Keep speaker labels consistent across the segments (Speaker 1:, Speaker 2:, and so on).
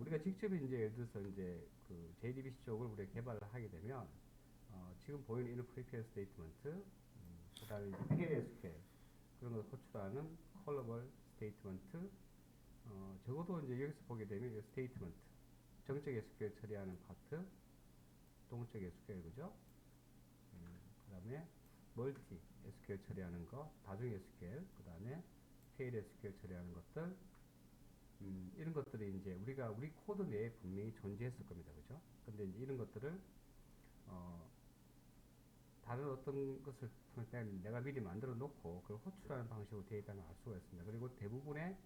Speaker 1: 우리가 직접 이제 예를 들어서 이제 그 JDBC 쪽을 우리가 개발을 하게 되면 지금 보이는 이런 프리페어 스테이트먼트, 그다음에 이제 PLSQL 그런 걸 호출하는 컬러블 스테이트먼트, 적어도 이제 여기서 보게 되면 이 스테이트먼트, 정적 SQL 처리하는 파트, 동적 SQL 그죠? 그다음에 멀티 SQL 처리하는 거, 다중 SQL, 그다음에 PLSQL 처리하는 것들, 이런 것들이 이제 우리 코드 내에 분명히 존재했을 겁니다, 그죠? 근데 이제 이런 것들을 어, 다른 어떤 것을 통해 내가 미리 만들어 놓고 그걸 호출하는 방식으로 되어 있다는 걸 알 수가 있습니다. 그리고 대부분의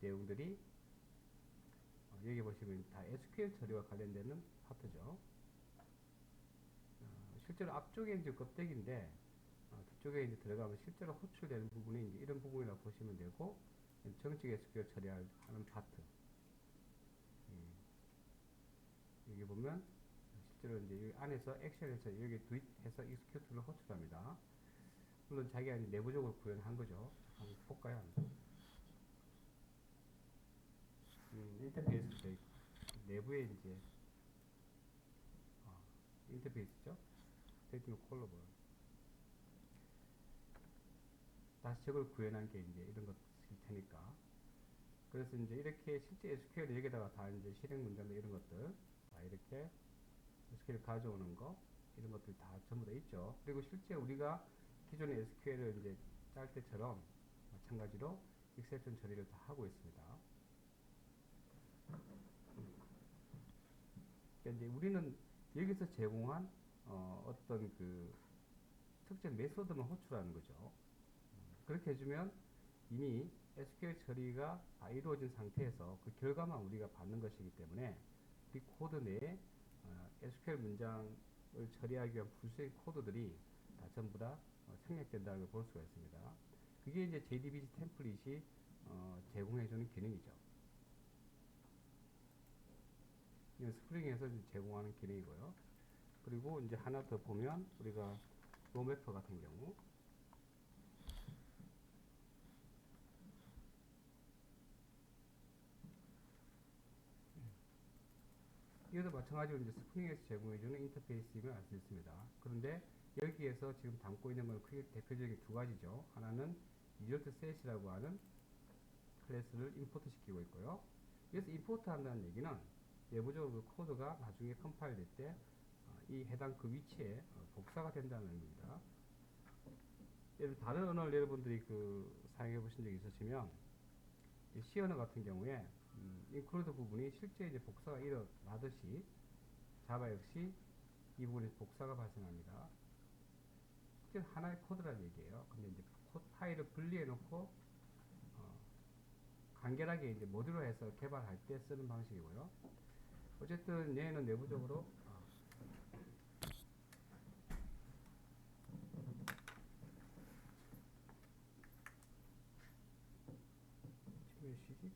Speaker 1: 내용들이 여기 보시면 다 SQL 처리와 관련되는 파트죠. 실제로 앞쪽에 이제 껍데기인데 뒤쪽에 이제 들어가면 실제로 호출되는 부분이 이제 이런 부분이라고 보시면 되고, 정식 SQL 처리하는 파트. 여기 보면 실제로 이제 여기 안에서 액션에서 여기 도입해서 execute를 호출합니다. 물론 자기가 이제 내부적으로 구현한 거죠. 한번 볼까요? 인터페이스 돼 있고 내부에 이제 어, 인터페이스죠. 스테이트먼트 콜러블 다시 저걸 구현한 게 이제 이런 것일 테니까. 그래서 이제 이렇게 실제 SQL 여기다가 다 이제 실행 문제나 이런 것들 다 이렇게 SQL 가져오는 거 이런 것들 다 전부 다 있죠. 그리고 실제 우리가 기존의 SQL을 이제 짤 때처럼 마찬가지로 익셉션 처리를 다 하고 있습니다. 그러니까 이제 우리는 여기서 제공한 어떤 그 특정 메소드만 호출하는 거죠. 그렇게 해주면 이미 SQL 처리가 다 이루어진 상태에서 그 결과만 우리가 받는 것이기 때문에 이 코드 내에 SQL 문장을 처리하기 위한 부수의 코드들이 다 전부 다 생략된다는 걸 볼 수가 있습니다. 그게 이제 JDBC 템플릿이 제공해주는 기능이죠. 이건 스프링에서 제공하는 기능이고요. 그리고 이제 하나 더 보면 우리가 로매퍼 같은 경우 이것도 마찬가지로 이제 스프링에서 제공해주는 인터페이스임을 알 수 있습니다. 그런데 여기에서 지금 담고 있는 건 크게 대표적인 두 가지죠. 하나는 result set이라고 하는 클래스를 임포트 시키고 있고요. 여기서 임포트 한다는 얘기는 내부적으로 그 코드가 나중에 컴파일 될 때 이 해당 그 위치에 복사가 된다는 의미입니다. 다른 언어를 여러분들이 그 사용해 보신 적이 있으시면 C 언어 같은 경우에 include 부분이 실제 이제 복사가 일어나듯이 자바 역시 이 부분에서 복사가 발생합니다. 실제 하나의 코드라는 얘기예요. 근데 이제 코드 파일을 분리해 놓고 간결하게 이제 모듈화해서 개발할 때 쓰는 방식이고요. 어쨌든 얘는 내부적으로 몇 시지?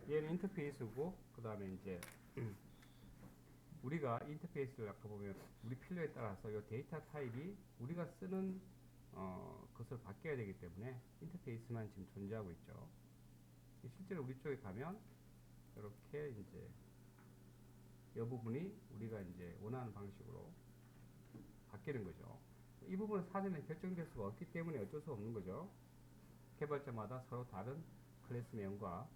Speaker 1: 얘는 인터페이스고 그 다음에 이제 우리가 인터페이스를 아까 보면 우리 필요에 따라서 이 데이터 타입이 우리가 쓰는 것을 바뀌어야 되기 때문에 인터페이스만 지금 존재하고 있죠. 실제로 우리 쪽에 가면 이렇게 이제 이 부분이 우리가 이제 원하는 방식으로 바뀌는 거죠. 이 부분은 사전에 결정될 수가 없기 때문에 어쩔 수 없는 거죠. 개발자마다 서로 다른 클래스명과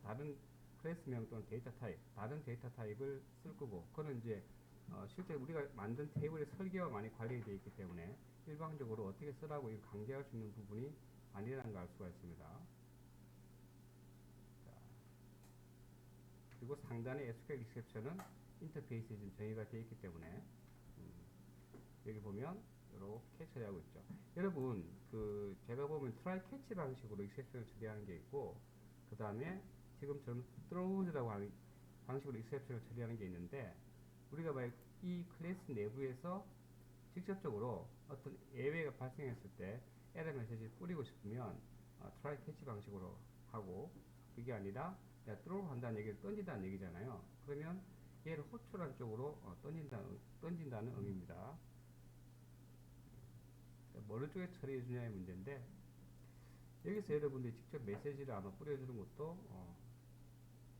Speaker 1: 다른 클래스명 또는 데이터 타입, 다른 데이터 타입을 쓸 거고, 그거는 이제 실제 우리가 만든 테이블의 설계와 많이 관련되어 있기 때문에 일방적으로 어떻게 쓰라고 강제할 수 있는 부분이 아니라는 걸 알 수가 있습니다. 자, 그리고 상단의 SQL exception은 인터페이스에 지금 정의가 되어 있기 때문에 여기 보면 이렇게 처리하고 있죠. 여러분 그 제가 보면 트라이 캐치 방식으로 exception을 처리하는 게 있고, 그 다음에 지금처럼 throws-라고 하는 방식으로 exception을 처리하는 게 있는데, 우리가 만약 이 클래스 내부에서 직접적으로 어떤 예외가 발생했을 때 에러 메시지를 뿌리고 싶으면 try catch 방식으로 하고, 그게 아니라 내가 throw 한다는 얘기를 던진다는 얘기잖아요. 그러면 얘를 호출한 쪽으로 던진다는 의미입니다. 어느 쪽에 처리해 주냐의 문제인데, 여기서 여러분들이 직접 메시지를 아마 뿌려주는 것도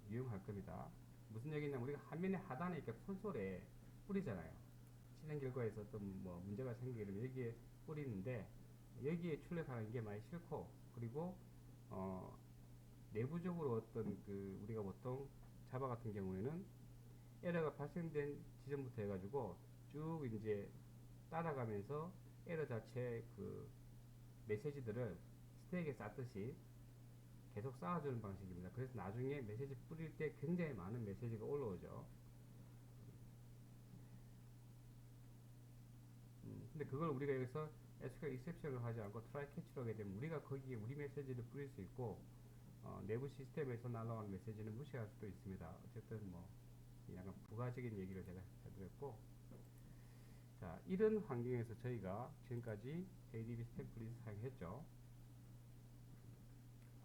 Speaker 1: 유용할 겁니다. 무슨 얘기냐면 우리가 화면의 하단에 이렇게 콘솔에 뿌리잖아요. 실행 결과에서 어떤 뭐 문제가 생기게 되면 여기에 뿌리는데 여기에 출력하는 게 많이 싫고, 그리고 내부적으로 어떤 그 우리가 보통 자바 같은 경우에는 에러가 발생된 지점부터 해가지고 쭉 이제 따라가면서 에러 자체 그 메시지들을 스택에 쌓듯이 계속 쌓아주는 방식입니다. 그래서 나중에 메시지 뿌릴 때 굉장히 많은 메시지가 올라오죠. 근데 그걸 우리가 여기서 SQL exception을 하지 않고 try catch로 하게 되면 우리가 거기에 우리 메시지를 뿌릴 수 있고, 내부 시스템에서 날아오는 메시지는 무시할 수도 있습니다. 어쨌든 뭐 약간 부가적인 얘기를 제가 해드렸고, 자, 이런 환경에서 저희가 지금까지 JDBC 템플릿을 사용했죠.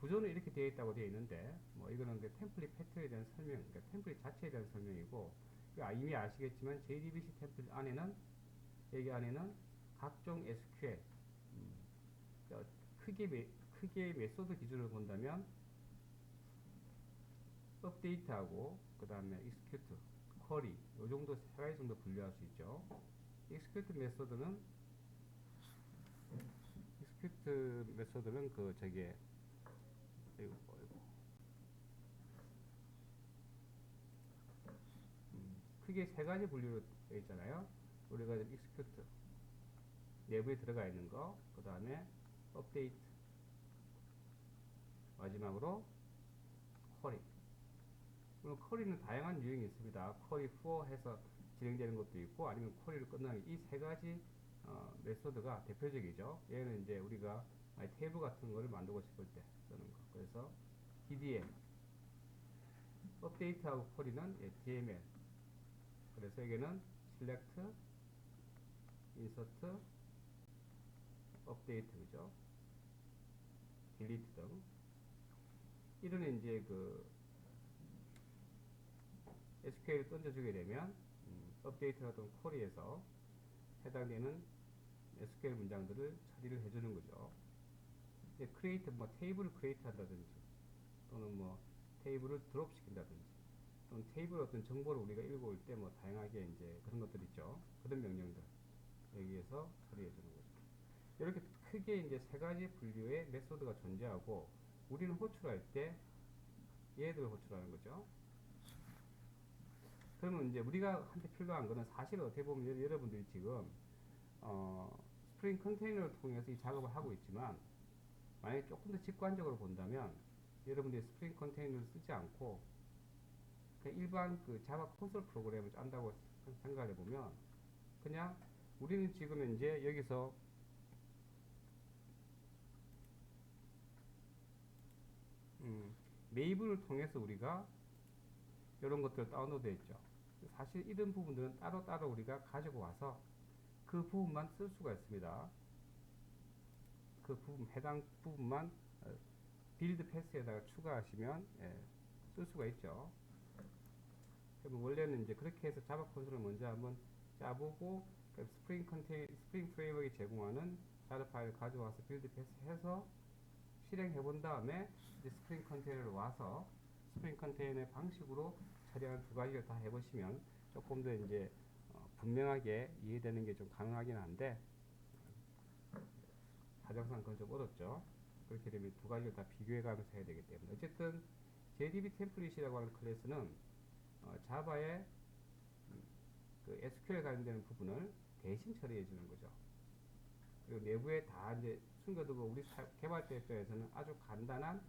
Speaker 1: 구조는 이렇게 되어 있다고 되어 있는데, 뭐 이거는 그 템플릿 패턴에 대한 설명, 그러니까 템플릿 자체에 대한 설명이고, 이미 아시겠지만 JDBC 템플릿 안에는, 여기 안에는 각종 SQL, 그러니까 크게 메소드 기준을 본다면 업데이트하고 그 다음에 execute, query, 요 정도 세 가지 정도 분류할 수 있죠. execute 메소드는 그 저기에 크게 세 가지 분류로 되어 있잖아요. 우리가 execute 내부에 들어가 있는 거, 그 다음에 update, 마지막으로 query. 물론 쿼리는 다양한 유형이 있습니다. 쿼리 for 해서 진행되는 것도 있고, 아니면 쿼리를 끝나는 이 세 가지 메소드가 대표적이죠. 얘는 이제 우리가 테이블 같은 거를 만들고 싶을 때 쓰는 거. 그래서 DDL, 업데이트하고 쿼리는 DML. 그래서 여기는 select, insert, update, 그죠? delete 등. 이런 이제 그 SQL을 던져주게 되면 업데이트하던 쿼리에서 해당되는 SQL 문장들을 처리를 해주는 거죠. create, 뭐 테이블을 create 한다든지, 또는 뭐 테이블을 드롭 시킨다든지, 또는 테이블 어떤 정보를 우리가 읽어올 때 뭐 다양하게 이제 그런 것들 있죠. 그런 명령들 여기에서 처리해 주는 거죠. 이렇게 크게 이제 세 가지 분류의 메소드가 존재하고, 우리는 호출할 때 얘들을 호출하는 거죠. 그러면 이제 우리가 한테 필요한 거는 사실 어떻게 보면 여러분들이 지금 스프링 컨테이너를 통해서 이 작업을 하고 있지만, 만약에 조금 더 직관적으로 본다면 여러분들이 스프링 컨테이너를 쓰지 않고 그냥 일반 그 자바 콘솔 프로그램을 짠다고 생각해 보면, 그냥 우리는 지금 이제 여기서 메이블을 통해서 우리가 이런 것들을 다운로드 했죠. 사실 이런 부분들은 따로따로 우리가 가지고 와서 그 부분만 쓸 수가 있습니다. 그 부분, 해당 부분만 빌드 패스에다가 추가하시면 쓸 수가 있죠. 그럼 원래는 이제 그렇게 해서 자바 콘솔을 먼저 한번 짜보고, 스프링 프레임워크가 제공하는 자바 파일을 가져와서 빌드 패스해서 실행해 본 다음에 이제 스프링 컨테이너를 와서 스프링 컨테이너의 방식으로 처리하는 두 가지를 다 해보시면 조금 더 이제 분명하게 이해되는 게 좀 가능하긴 한데, 사정상 그건 좀 어렵죠. 그렇게 되면 두 가지를 다 비교해 가면서 해야 되기 때문에, 어쨌든 JDB 템플릿이라고 하는 클래스는 자바의 그 SQL 관련되는 부분을 대신 처리해 주는 거죠. 그리고 내부에 다 이제 숨겨두고 우리 개발자 입장에서는 아주 간단한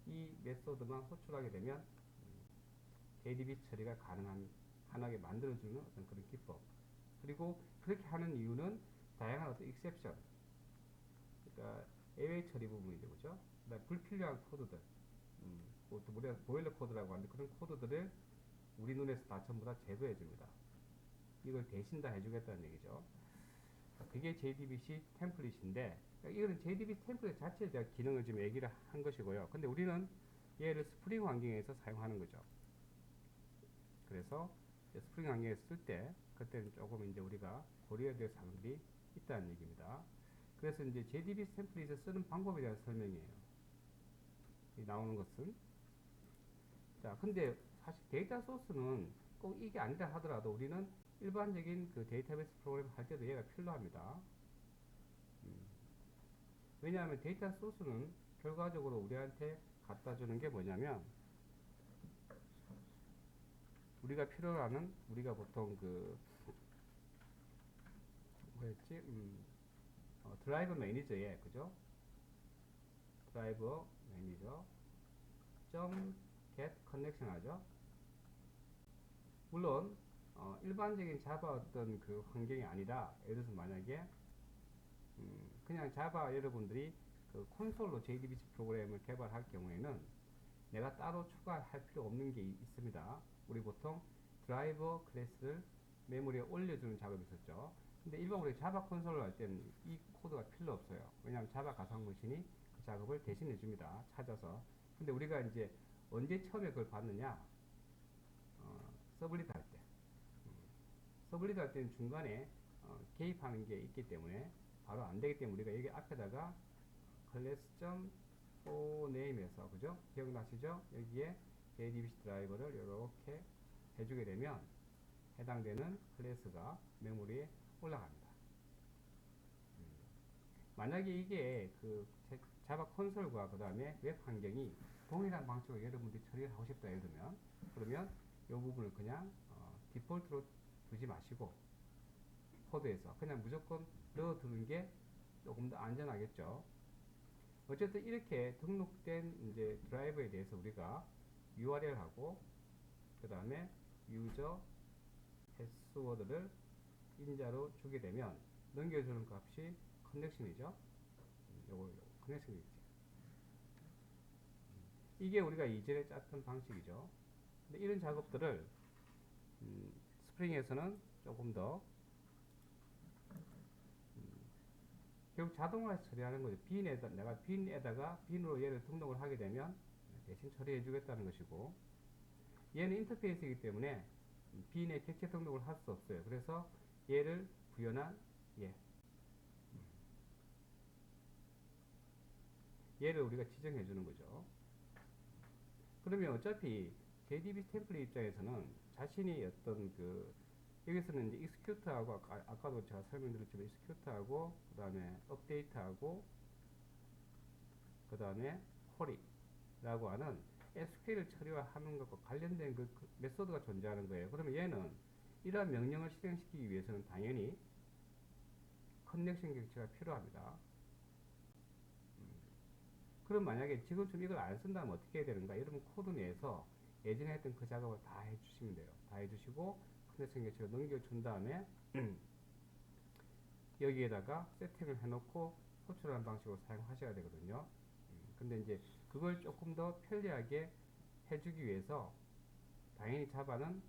Speaker 1: 이 메소드만 호출하게 되면 JDB 처리가 가능하게 만들어주는 어떤 그런 기법. 그리고 그렇게 하는 이유는 다양한 어떤 exception, 그러니까 예외 처리 부분이죠, 그죠? 그다음 불필요한 코드들, 그것도 우리가 보일러 코드라고 하는데 그런 코드들을 우리 눈에서 다 전부 다 제거해 줍니다. 이걸 대신 다 해주겠다는 얘기죠. 그게 JDBC 템플릿인데, 이거는 JDBC 템플릿 자체에 대한 기능을 지금 얘기를 한 것이고요. 근데 우리는 얘를 스프링 환경에서 사용하는 거죠. 그래서 스프링 환경에서 쓸 때, 그때는 조금 이제 우리가 고려해야 될 사항들이 있다는 얘기입니다. 그래서 이제 JDBC 템플릿을 쓰는 방법에 대한 설명이에요. 나오는 것은. 자, 근데 사실 데이터 소스는 꼭 이게 아니다 하더라도 우리는 일반적인 그 데이터베이스 프로그램 할 때도 얘가 필요합니다. 왜냐하면 데이터 소스는 결과적으로 우리한테 갖다 주는 게 뭐냐면, 우리가 필요로 하는, 우리가 보통 그 뭐였지? 드라이버 매니저에, 그죠? 드라이버 매니저 점 get connection 하죠. 물론 일반적인 자바 어떤 그 환경이 아니라, 예를 들어서 만약에 그냥 자바 여러분들이 그 콘솔로 JDBC 프로그램을 개발할 경우에는 내가 따로 추가할 필요 없는 게 있습니다. 우리 보통 드라이버 클래스를 메모리에 올려주는 작업이 있었죠. 근데 일반 우리 자바 콘솔을 할 때는 이 코드가 필요 없어요. 왜냐하면 자바 가상 머신이 그 작업을 대신해 줍니다. 찾아서. 근데 우리가 이제 언제 처음에 그걸 받느냐? 서블릿 할 때. 서블릿 할 때는 중간에 개입하는 게 있기 때문에 바로 안 되기 때문에 우리가 여기 앞에다가 class.oname에서, 그죠? 기억나시죠? 여기에 JDBC 드라이버를 이렇게 해주게 되면 해당되는 클래스가 메모리에 올라갑니다. 만약에 이게 그 자바 콘솔과 그 다음에 웹 환경이 동일한 방식으로 여러분들이 처리를 하고 싶다 예를 들면, 그러면 이 부분을 그냥 디폴트로 두지 마시고 코드에서 그냥 무조건 넣어두는 게 조금 더 안전하겠죠. 어쨌든 이렇게 등록된 이제 드라이버에 대해서 우리가 URL하고 그 다음에 유저 패스워드를 인자로 주게 되면 넘겨주는 값이 커넥션이죠. 요거 커넥션이지. 이게 우리가 이전에 짰던 방식이죠. 근데 이런 작업들을 스프링에서는 조금 더 결국 자동화해서 처리하는 거죠. 내가 빈에다가 빈으로 얘를 등록을 하게 되면 대신 처리해 주겠다는 것이고, 얘는 인터페이스이기 때문에 빈에 객체 등록을 할 수 없어요. 그래서 얘를 구현한 얘를 우리가 지정해 주는 거죠. 그러면 어차피 JDBC 템플릿 입장에서는 자신이 어떤 그 여기서는 이제 execute하고 아까도 제가 설명드렸지만 execute하고 그 다음에 update하고 그 다음에 query라고 하는 SQL 처리하는 것과 관련된 그 메소드가 존재하는 거예요. 그러면 얘는 이러한 명령을 실행시키기 위해서는 당연히 커넥션 객체가 필요합니다. 그럼 만약에 지금쯤 이걸 안 쓴다면 어떻게 해야 되는가? 여러분 코드 내에서 예전에 했던 그 작업을 다 해주시면 돼요. 다 해주시고 커넥션 객체를 넘겨준 다음에 여기에다가 세팅을 해놓고 호출하는 방식으로 사용하셔야 되거든요. 근데 이제 그걸 조금 더 편리하게 해주기 위해서 당연히 자바는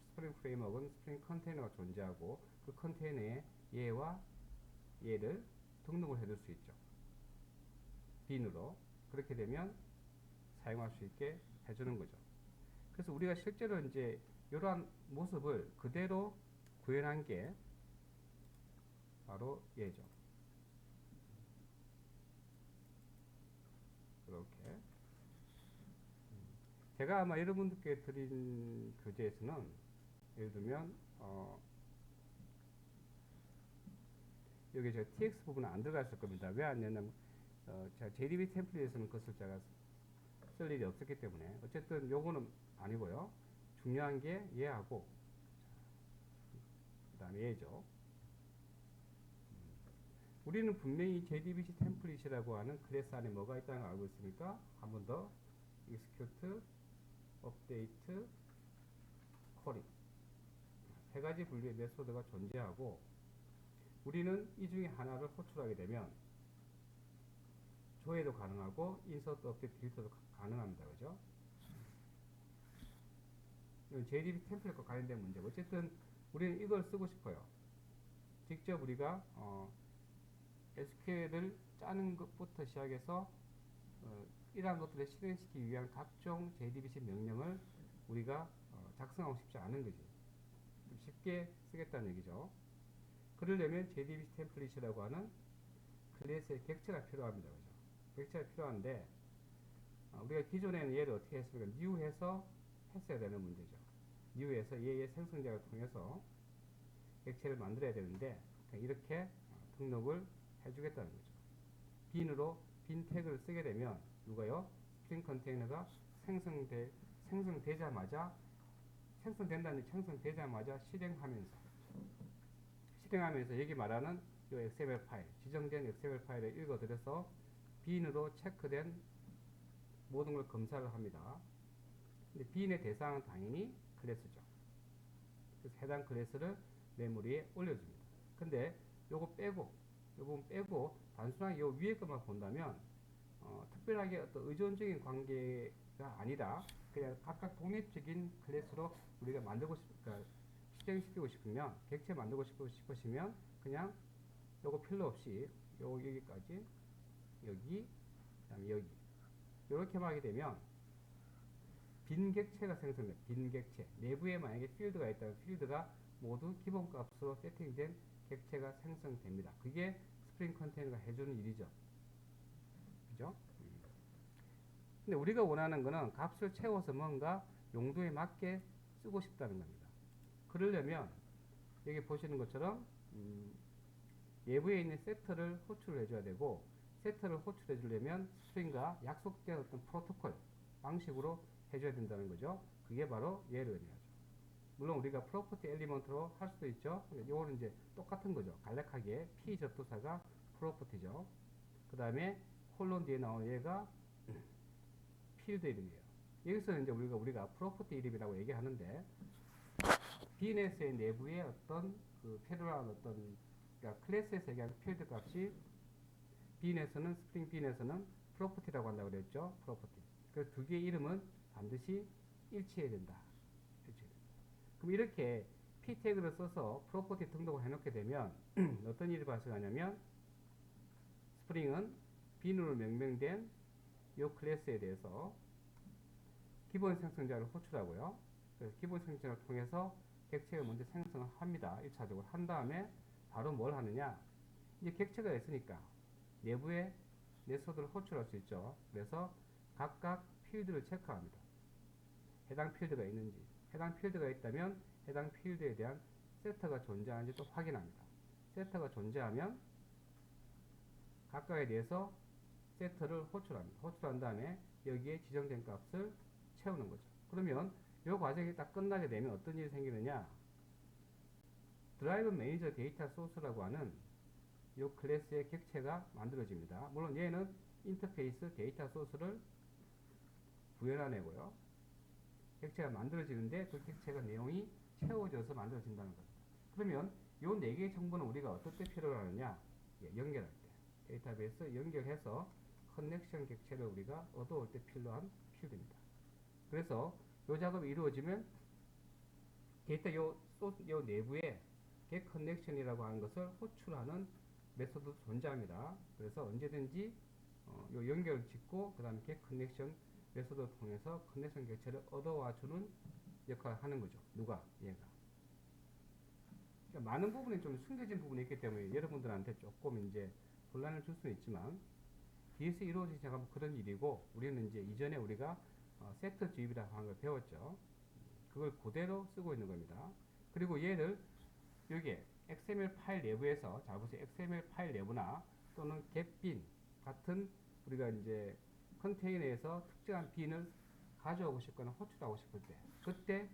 Speaker 1: 스프링 프레임워크는 스프링 컨테이너가 존재하고 그 컨테이너에 얘와 얘를 등록을 해둘 수 있죠. 빈으로. 그렇게 되면 사용할 수 있게 해주는 거죠. 그래서 우리가 실제로 이제 이러한 모습을 그대로 구현한 게 바로 얘죠. 이렇게. 제가 아마 여러분들께 드린 교재에서는 예를 들면 여기 저 tx 부분은 안 들어갔을 겁니다. 왜 안 냈냐면 제가 JDB 템플릿에서는 그것을 제가 쓸 일이 없었기 때문에. 어쨌든 요거는 아니고요. 중요한 게 얘하고 그 다음에 얘죠. 우리는 분명히 JDBC 템플릿이라고 하는 클래스 안에 뭐가 있다는 걸 알고 있으니까 한 번 더 execute, update, query 세 가지 분류의 메소드가 존재하고, 우리는 이 중에 하나를 호출하게 되면 조회도 가능하고 insert, update, delete도 가능합니다. 그죠? 이건 JDBC 템플릿과 관련된 문제고, 어쨌든 우리는 이걸 쓰고 싶어요. 직접 우리가 SQL을 짜는 것부터 시작해서 이러한 것들을 실행시키기 위한 각종 JDBC 명령을 우리가 작성하고 싶지 않은 거지. 좀 쉽게 쓰겠다는 얘기죠. 그러려면 JDBC 템플릿이라고 하는 클래스의 객체가 필요합니다. 그죠? 객체가 필요한데 우리가 기존에는 얘를 어떻게 했습니까? 뉴해서 했어야 되는 문제죠. 뉴해서 얘의 생성자를 통해서 객체를 만들어야 되는데 이렇게 등록을 해주겠다는 거죠. 빈으로 빈 태그를 쓰게 되면 누가요? 스프링 컨테이너가 생성되자마자 실행하면서 여기 말하는 이 XML 파일, 지정된 XML 파일을 읽어들여서 빈으로 체크된 모든 걸 검사를 합니다. 근데 빈의 대상은 당연히 클래스죠. 그래서 해당 클래스를 메모리에 올려줍니다. 근데 요 부분 빼고 단순하게 요 위에 것만 본다면 특별하게 어떤 의존적인 관계가 아니라 그냥 각각 독립적인 클래스로 우리가 그러니까 실행시키고 싶으면, 객체 만들고 싶으시면 그냥 요거 필요 없이 여기까지, 여기, 그다음에 여기 이렇게만 하게 되면 빈 객체가 생성돼요. 빈 객체 내부에 만약에 필드가 있다면 필드가 모두 기본값으로 세팅된 객체가 생성됩니다. 그게 스프링 컨테이너가 해주는 일이죠. 그죠? 근데 우리가 원하는 거는 값을 채워서 뭔가 용도에 맞게 쓰고 싶다는 겁니다. 그러려면 여기 보시는 것처럼 내부에 있는 세트를 호출을 해줘야 되고, 세트를 호출해 주려면 스트링과 약속된 어떤 프로토콜 방식으로 해줘야 된다는 거죠. 그게 바로 얘를 의미하죠. 물론 우리가 프로퍼티 엘리먼트로 할 수도 있죠. 이거는 이제 똑같은 거죠. 간략하게 P 접두사가 프로퍼티죠. 그 다음에 콜론 뒤에 나오는 얘가 필드 이름이에요. 여기서는 이제 우리가 프로퍼티 이름이라고 얘기하는데, DNS의 내부의 어떤 그 패러라는 어떤, 그러니까 클래스에서 얘기하는 필드 값이 B에서는, 스프링 B에서는 프로퍼티라고 한다고 그랬죠. 프로퍼티. 그 두 개의 이름은 반드시 일치해야 된다. 그럼 이렇게 P 태그를 써서 프로퍼티 등록을 해놓게 되면 어떤 일이 발생하냐면, 스프링은 빈으로 명명된 이 클래스에 대해서 기본 생성자를 호출하고요. 그래서 기본 생성자를 통해서 객체를 먼저 생성을 합니다. 1차적으로 한 다음에 바로 뭘 하느냐, 이제 객체가 있으니까 내부에 메소드를 호출할 수 있죠. 그래서 각각 필드를 체크합니다. 해당 필드가 있는지, 해당 필드가 있다면 해당 필드에 대한 세터가 존재하는지 또 확인합니다. 세터가 존재하면 각각에 대해서 세터를 호출합니다. 호출한 다음에 여기에 지정된 값을 채우는 거죠. 그러면 이 과정이 딱 끝나게 되면 어떤 일이 생기느냐, 드라이브 매니저 데이터 소스라고 하는 이 클래스의 객체가 만들어집니다. 물론 얘는 인터페이스 데이터 소스를 구현해내고요. 객체가 만들어지는데 그 객체가 내용이 채워져서 만들어진다는 겁니다. 그러면 이 4개의 정보는 우리가 어떨 때 필요로 하느냐, 연결할 때 데이터베이스 연결해서 커넥션 객체를 우리가 얻어올 때 필요한 필드입니다. 그래서 이 작업이 이루어지면 데이터 요 내부에 get connection이라고 하는 것을 호출하는 메소드도 존재합니다. 그래서 언제든지 요 연결을 짓고 그 다음에 get connection 메소드를 통해서 커넥션 객체를 얻어와주는 역할을 하는 거죠. 누가? 얘가. 그러니까 많은 부분이 좀 숨겨진 부분이 있기 때문에 여러분들한테 조금 이제 혼란을 줄 수는 있지만, 뒤에서 이루어지지 않은 그런 일이고, 우리는 이제 이전에 우리가 세트 주입이라고 하는 걸 배웠죠. 그걸 그대로 쓰고 있는 겁니다. 그리고 얘를 여기에 XML 파일 내부에서, 자 보세요. XML 파일 내부나 또는 getBin 같은 우리가 이제 컨테이너에서 특정한 빈을 가져오고 싶거나 호출하고 싶을 때, 그때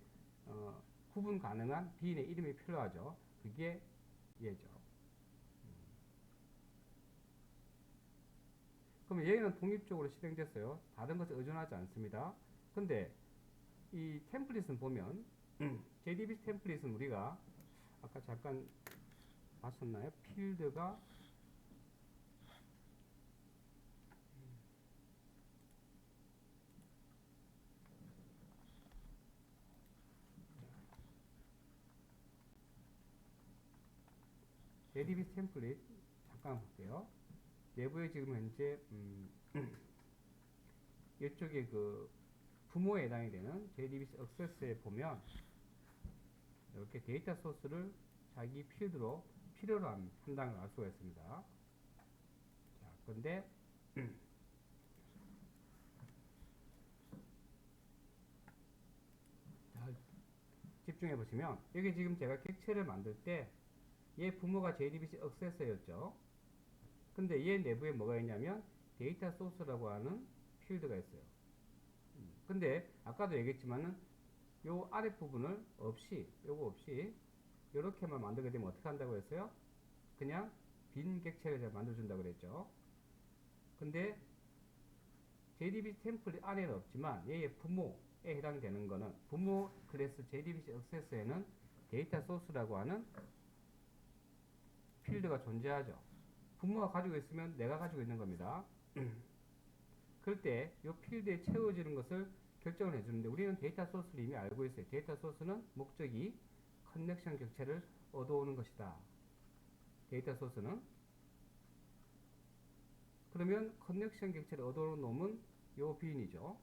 Speaker 1: 구분 가능한 빈의 이름이 필요하죠. 그게 얘죠. 그럼 얘는 독립적으로 실행됐어요. 다른 것에 의존하지 않습니다. 근데 이 템플릿은 보면 JDBC 템플릿은 우리가 아까 잠깐 봤었나요? 필드가 JDBC 템플릿 잠깐 볼게요. 내부에 지금 현재 이쪽에 그 부모에 해당이 되는 JDBC 액세스에 보면 이렇게 데이터 소스를 자기 필드로 필요로 한다는 걸 알 수가 있습니다. 자, 근데 집중해 보시면 여기 지금 제가 객체를 만들 때 얘 부모가 JDBC 액세서였죠. 근데 얘 내부에 뭐가 있냐면 데이터 소스라고 하는 필드가 있어요. 근데 아까도 얘기했지만은 요 아랫부분을 없이 요거 없이 요렇게만 만들게 되면 어떻게 한다고 했어요? 그냥 빈 객체를 제가 만들어준다고 그랬죠. 근데 JDBC 템플릿 안에는 없지만 얘의 부모에 해당되는 거는 부모 클래스 JDBC 액세스에는 데이터 소스라고 하는 필드가 존재하죠. 부모가 가지고 있으면 내가 가지고 있는 겁니다. 그럴 때 이 필드에 채워지는 것을 결정을 해주는데 우리는 데이터 소스를 이미 알고 있어요. 데이터 소스는 목적이 커넥션 객체를 얻어오는 것이다. 데이터 소스는 그러면 커넥션 객체를 얻어오는 놈은 요 빈이죠.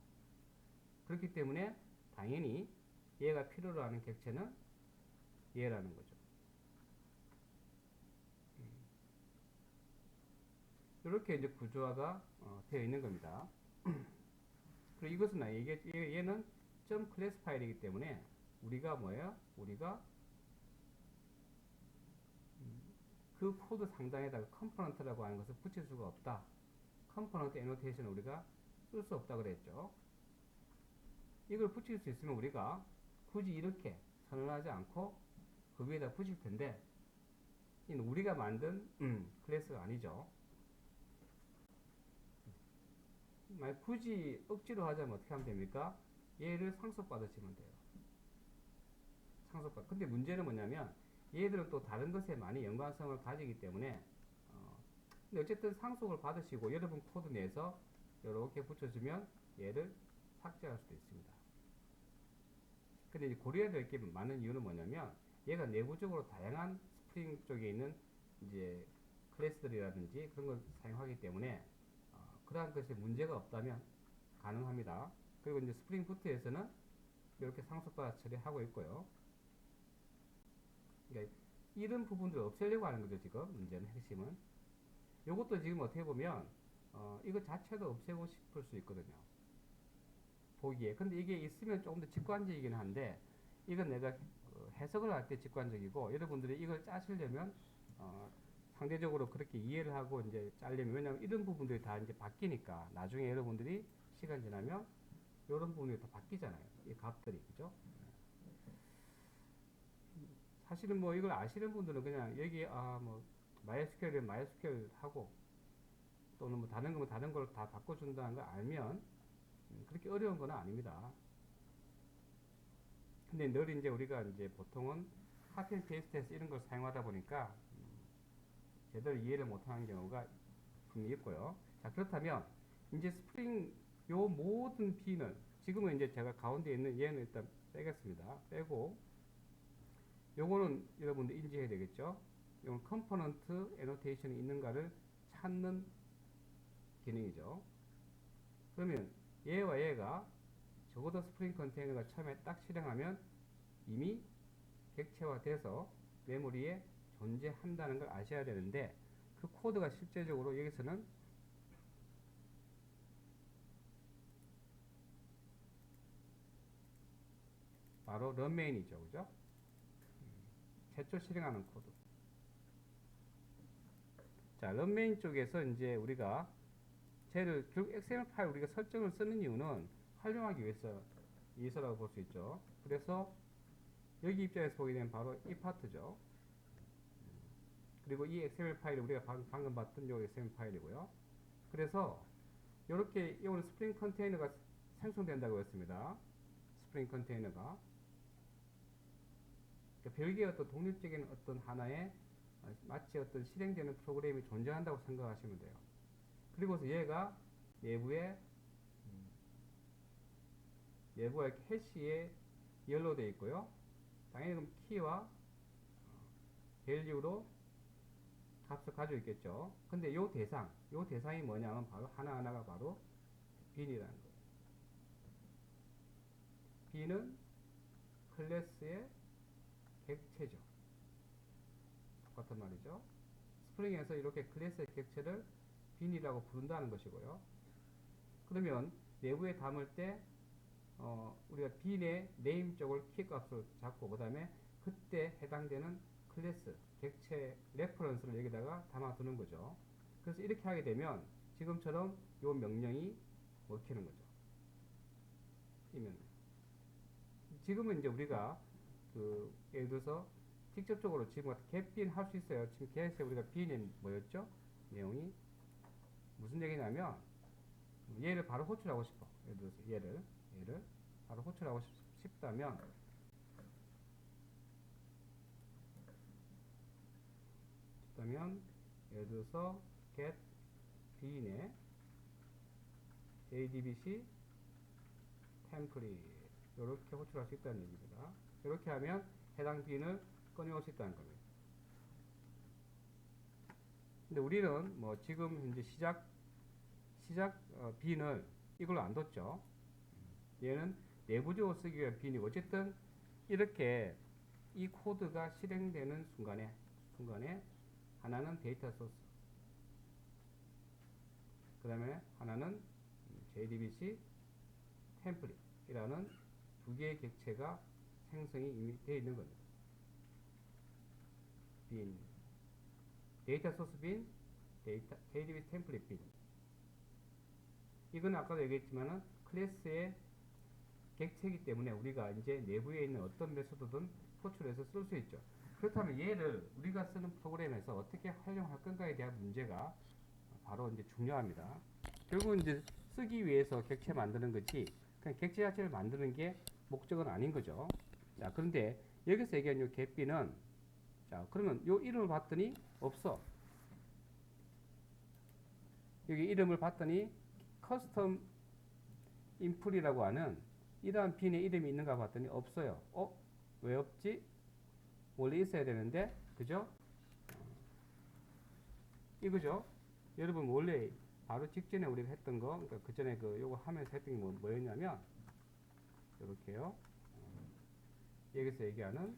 Speaker 1: 그렇기 때문에 당연히 얘가 필요로 하는 객체는 얘라는 거죠. 이렇게 이제 구조화가 되어 있는 겁니다. 그리고 이것은 얘는 점 클래스 파일이기 때문에 우리가 뭐예요? 우리가 그 코드 상단에다가 컴포넌트라고 하는 것을 붙일 수가 없다. 컴포넌트 애노테이션을 우리가 쓸 수 없다 그랬죠. 이걸 붙일 수 있으면 우리가 굳이 이렇게 선언하지 않고 그 위에다 붙일 텐데 이는 우리가 만든 클래스가 아니죠. 만약 굳이 억지로 하자면 어떻게 하면 됩니까? 얘를 상속받으시면 돼요. 상속받. 근데 문제는 뭐냐면 얘들은 또 다른 것에 많이 연관성을 가지기 때문에 근데 어쨌든 상속을 받으시고 여러분 코드 내에서 이렇게 붙여주면 얘를 삭제할 수도 있습니다. 근데 이제 고려해야 될 게 많은 이유는 뭐냐면 얘가 내부적으로 다양한 스프링 쪽에 있는 이제 클래스들이라든지 그런 걸 사용하기 때문에 그러한 것에 문제가 없다면 가능합니다. 그리고 이제 스프링 부트에서는 이렇게 상속받아 처리하고 있고요. 그러니까 이런 부분들을 없애려고 하는 거죠. 지금 문제는 핵심은 이것도 지금 어떻게 보면 이거 자체도 없애고 싶을 수 있거든요. 보기에. 근데 이게 있으면 조금 더 직관적이긴 한데 이건 내가 해석을 할 때 직관적이고 여러분들이 이걸 짜시려면 상대적으로 그렇게 이해를 하고 이제 짜려면 왜냐면 이런 부분들이 다 이제 바뀌니까 나중에 여러분들이 시간 지나면 이런 부분이 다 바뀌잖아요. 이 값들이 그죠? 사실은 뭐 이걸 아시는 분들은 그냥 여기 뭐 MySQL은 MySQL 하고 또는 뭐 다른 거면 다른 걸 다 바꿔준다는 걸 알면 그렇게 어려운 건 아닙니다. 근데 늘 이제 우리가 이제 보통은 카피 앤 페이스트해서 이런 걸 사용하다 보니까 제대로 이해를 못하는 경우가 분명히 있고요. 자, 그렇다면 이제 스프링 요 모든 B는 지금은 이제 제가 가운데 있는 얘는 일단 빼겠습니다. 빼고 요거는 여러분들 인지해야 되겠죠. 이건 컴포넌트 애노테이션이 있는가를 찾는 기능이죠. 그러면 얘와 얘가 적어도 스프링 컨테이너가 처음에 딱 실행하면 이미 객체화돼서 메모리에 존재한다는 걸 아셔야 되는데 그 코드가 실제적으로 여기서는 바로 런메인이죠. 그죠? 최초 실행하는 코드. 자, 런메인 쪽에서 이제 우리가 쟤를 결국 XML 파일 우리가 설정을 쓰는 이유는 활용하기 위해서라고 볼 수 있죠. 그래서 여기 입장에서 보게 되면 바로 이 파트죠. 그리고 이 XML 파일이 우리가 방금 봤던 이 XML 파일이고요. 그래서 이렇게 오늘 스프링 컨테이너가 생성된다고 했습니다. 스프링 컨테이너가 그러니까 별개의 어떤 독립적인 어떤 하나의 마치 어떤 실행되는 프로그램이 존재한다고 생각하시면 돼요. 그리고서 얘가 내부에 캐시에 연로되어 있고요. 당연히 그럼 키와 밸류로 값을 가지고 있겠죠. 근데 요 대상이 뭐냐면 바로 하나하나가 바로 빈이라는 거예요. 빈은 클래스의 객체죠. 똑같은 말이죠. 스프링에서 이렇게 클래스의 객체를 빈이라고 부른다는 것이고요. 그러면 내부에 담을 때 우리가 빈의 네임 쪽을 키값을 잡고 그 다음에 그때 해당되는 클래스, 객체 레퍼런스를 여기다가 담아두는 거죠. 그래서 이렇게 하게 되면 지금처럼 이 명령이 먹히는 거죠. 이 명령. 지금은 이제 우리가 예를 들어서 직접적으로 지금 get빈 할 수 있어요. 지금 get에 우리가 빈이 뭐였죠? 내용이 무슨 얘기냐면 얘를 바로 호출하고 싶어. 예를 들어서 얘를 바로 호출하고 싶다면 예를 들어서 get 빈에 JDBC 템플릿 이렇게 호출할 수 있다는 얘기입니다. 이렇게 하면 해당 빈을 꺼내올 수 있다는 겁니다. 근데 우리는 뭐 지금 현재 시작 빈을 이걸로 안 뒀죠. 얘는 내부적으로 쓰기 위한 빈이고 어쨌든 이렇게 이 코드가 실행되는 순간에 하나는 데이터 소스, 그 다음에 하나는 JDBC 템플릿이라는 두 개의 객체가 생성이 이미 되어 있는 겁니다. 빈, 데이터 소스 빈, JDBC 템플릿 빈. 이건 아까도 얘기했지만은 클래스의 객체이기 때문에 우리가 이제 내부에 있는 어떤 메소드든 호출해서 쓸 수 있죠. 그렇다면 얘를 우리가 쓰는 프로그램에서 어떻게 활용할 건가에 대한 문제가 바로 이제 중요합니다. 결국 이제 쓰기 위해서 객체 만드는 거지, 그냥 객체 자체를 만드는 게 목적은 아닌 거죠. 자, 그런데 여기서 얘기한 요 getB는, 자, 그러면 요 이름을 봤더니 없어. 여기 이름을 봤더니 커스텀 인풀이라고 하는 이러한 빈의 이름이 있는가 봤더니 없어요. 왜 없지? 원래 있어야 되는데, 그죠? 이거죠? 여러분, 원래 바로 직전에 우리가 했던 거, 그러니까 그 전에 요거 하면서 했던 게 뭐였냐면, 요렇게요. 여기서 얘기하는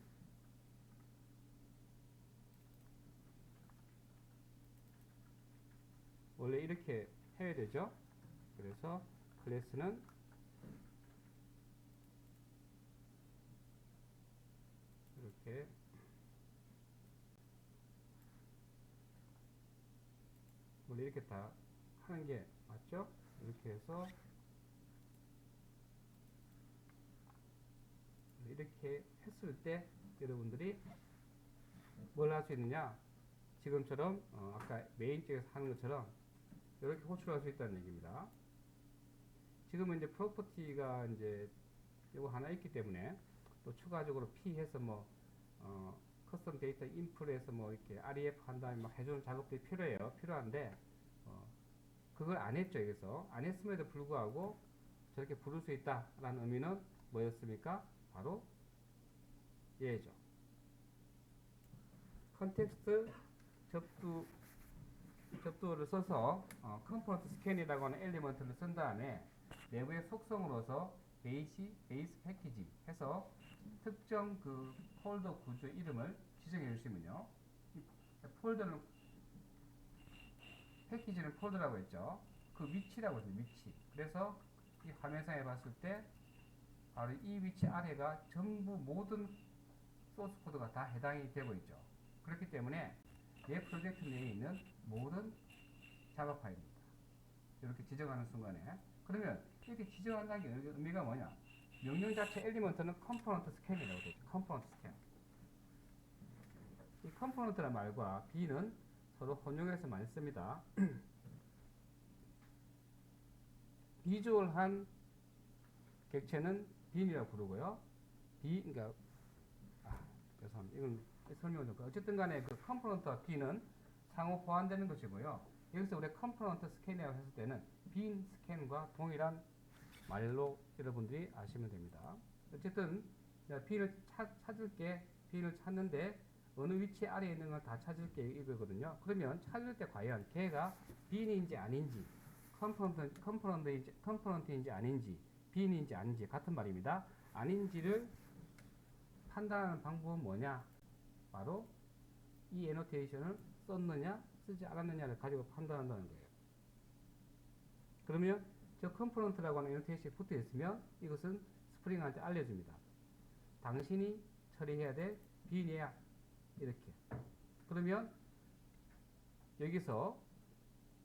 Speaker 1: 원래 이렇게 해야 되죠? 그래서 클래스는 이렇게 원래 이렇게 다 하는 게 맞죠? 이렇게 해서 이렇게 했을 때 여러분들이 뭘 할 수 있느냐? 지금처럼 아까 메인 쪽에서 하는 것처럼 이렇게 호출할 수 있다는 얘기입니다. 지금은 이제 프로퍼티가 이제 요거 하나 있기 때문에 또 추가적으로 P 해서 커스텀 데이터 인풋에서 이렇게 REF 한 다음에 해주는 작업들이 필요한데 그걸 안 했죠. 여기서 안 했음에도 불구하고 저렇게 부를 수 있다라는 의미는 뭐였습니까? 바로 얘죠. 컨텍스트 접두를 써서 컴포넌트 스캔이라고 하는 엘리먼트를 쓴 다음에 내부의 속성으로서 베이스 패키지 해서 특정 그 폴더 구조 이름을 지정해 주시면요. 이 폴더는 패키지는 폴더라고 했죠. 그 위치라고 했죠. 위치. 그래서 이 화면상에 봤을 때 바로 이 위치 아래가 전부 모든 소스 코드가 다 해당이 되고 있죠. 그렇기 때문에 내 프로젝트 내에 있는 모든 자바 파일입니다. 이렇게 지정하는 순간에 그러면 이렇게 지정한다는 게 의미가 뭐냐? 명령 자체 엘리먼트는 컴포넌트 스캔이라고 되죠. 컴포넌트 스캔. 이 컴포넌트란 말과 B는 서로 혼용해서 많이 씁니다. 비주얼한 객체는 빈이라고 부르고요. 그러니까 죄송합니다. 이건 설명을 좀 어쨌든 간에 그 컴포넌트와 B는 상호 호환되는 것이고요. 여기서 우리 컴포넌트 스캔이라고 했을 때는 빈 스캔과 동일한 말로 여러분들이 아시면 됩니다. 어쨌든 B를 찾을게, B를 찾는데 어느 위치 아래에 있는 건 다 찾을게 이거거든요. 그러면 찾을 때 과연 걔가 빈인지 아닌지, 컴포넌트인지 아닌지, 빈인지 아닌지 같은 말입니다. 아닌지를 판단하는 방법은 뭐냐? 바로 이 애노테이션을 썼느냐, 쓰지 않았느냐를 가지고 판단한다는 거예요. 그러면 저 컴포넌트라고 하는 애노테이션이 붙어 있으면 이것은 스프링한테 알려줍니다. 당신이 처리해야 될 빈이야. 이렇게. 그러면 여기서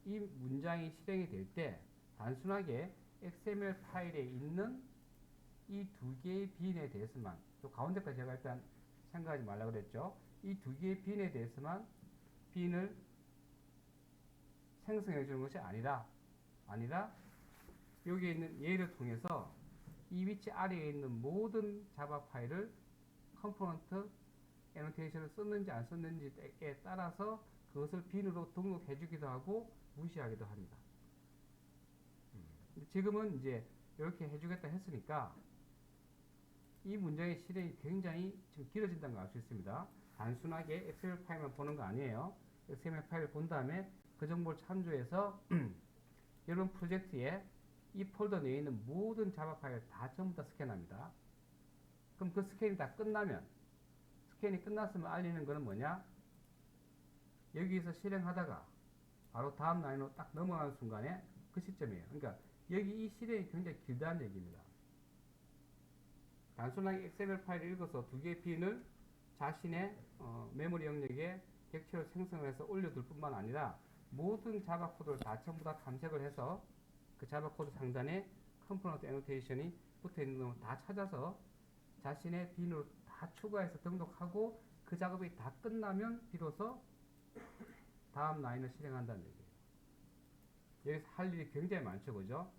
Speaker 1: 이 문장이 실행이 될 때 단순하게 XML 파일에 있는 이 두 개의 빈에 대해서만, 또 가운데까지 제가 일단 생각하지 말라고 그랬죠. 이 두 개의 빈에 대해서만 빈을 생성해 주는 것이 아니라 여기에 있는 예를 통해서 이 위치 아래에 있는 모든 자바 파일을 컴포넌트 애노테이션을 썼는지 안 썼는지에 따라서 그것을 빈으로 등록해 주기도 하고 무시하기도 합니다. 지금은 이제 이렇게 해주겠다 했으니까 이 문장의 실행이 굉장히 좀 길어진다는 걸 알 수 있습니다. 단순하게 엑셀 파일만 보는 거 아니에요. XML 파일을 본 다음에 그 정보를 참조해서 여러분 프로젝트에 이 폴더 내에 있는 모든 자바 파일을 다 전부 다 스캔합니다. 그럼 그 스캔이 다 끝나면, 스캔이 끝났으면 알리는 거는 뭐냐? 여기서 실행하다가 바로 다음 라인으로 딱 넘어가는 순간에 그 시점이에요. 그러니까 여기 이 실행이 굉장히 길다는 얘기입니다. 단순하게 XML 파일을 읽어서 두 개의 빈을 자신의 메모리 영역에 객체로 생성해서 올려둘 뿐만 아니라 모든 자바 코드를 다 전부 다 탐색을 해서 그 자바 코드 상단에 컴포넌트 애노테이션이 붙어 있는 걸 다 찾아서 자신의 빈으로 다 추가해서 등록하고 그 작업이 다 끝나면 비로소 다음 라인을 실행한다는 얘기예요. 여기서 할 일이 굉장히 많죠, 그죠?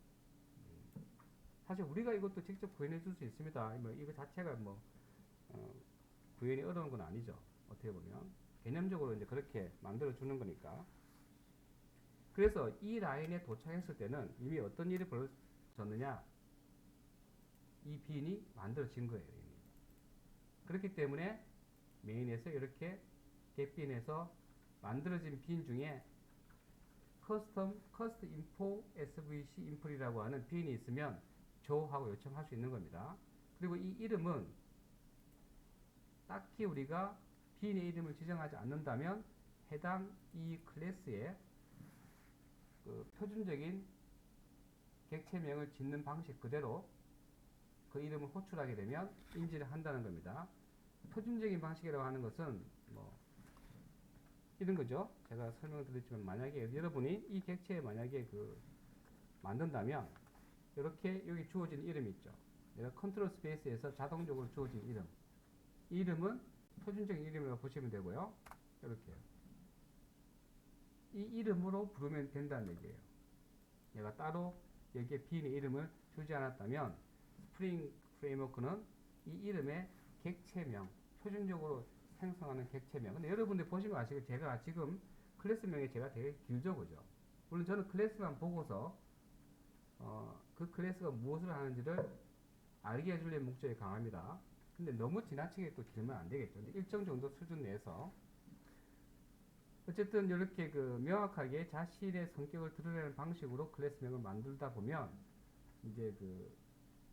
Speaker 1: 사실 우리가 이것도 직접 구현해 줄 수 있습니다. 뭐 이거 자체가 뭐 구현이 어려운 건 아니죠. 어떻게 보면 개념적으로 이제 그렇게 만들어 주는 거니까. 그래서 이 라인에 도착했을 때는 이미 어떤 일이 벌어졌느냐? 이 빈이 만들어진 거예요. 이미. 그렇기 때문에 메인에서 이렇게 get빈에서 만들어진 빈 중에 커스트 인포 svc 인풀이라고 하는 빈이 있으면 하고 요청할 수 있는 겁니다. 그리고 이 이름은 딱히 우리가 빈의 이름을 지정하지 않는다면 해당 이 클래스의 그 표준적인 객체명을 짓는 방식 그대로 그 이름을 호출하게 되면 인지를 한다는 겁니다. 표준적인 방식이라고 하는 것은 뭐 이런 거죠. 제가 설명을 드렸지만 만약에 여러분이 이 객체에 만약에 만든다면 이렇게 여기 주어진 이름이 있죠. 내가 컨트롤 스페이스에서 자동적으로 주어진 이름. 이 이름은 표준적인 이름이라고 보시면 되고요. 이렇게요. 이 이름으로 부르면 된다는 얘기예요. 내가 따로 여기에 빈의 이름을 주지 않았다면 스프링 프레임워크는 이 이름의 객체명, 표준적으로 생성하는 객체명. 근데 여러분들 보시면 아시겠죠? 제가 지금 클래스명이 제가 되게 길죠, 그죠? 물론 저는 클래스만 보고서 그 클래스가 무엇을 하는지를 알게 해주려는 목적이 강합니다. 근데 너무 지나치게 또 길면 안 되겠죠. 근데 일정 정도 수준 내에서 어쨌든 이렇게 명확하게 자신의 성격을 드러내는 방식으로 클래스명을 만들다 보면 이제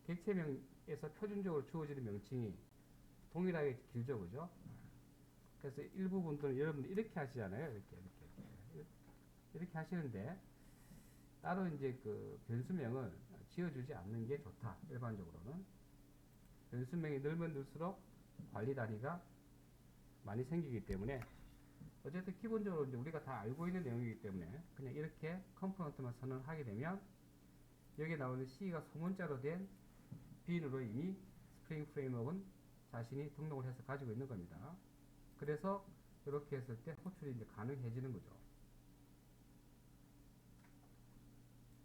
Speaker 1: 객체명에서 표준적으로 주어지는 명칭이 동일하게 길죠, 그죠? 그래서 일부분들은 여러분들 이렇게 하시잖아요. 이렇게 하시는데 따로 이제 변수명을 지어주지 않는 게 좋다. 일반적으로는 변수명이 늘면 늘수록 관리 단위가 많이 생기기 때문에 어쨌든 기본적으로 이제 우리가 다 알고 있는 내용이기 때문에 그냥 이렇게 컴포넌트만 선언하게 되면 여기에 나오는 C가 소문자로 된 빈으로 이미 스프링 프레임워크는 자신이 등록을 해서 가지고 있는 겁니다. 그래서 이렇게 했을 때 호출이 이제 가능해지는 거죠.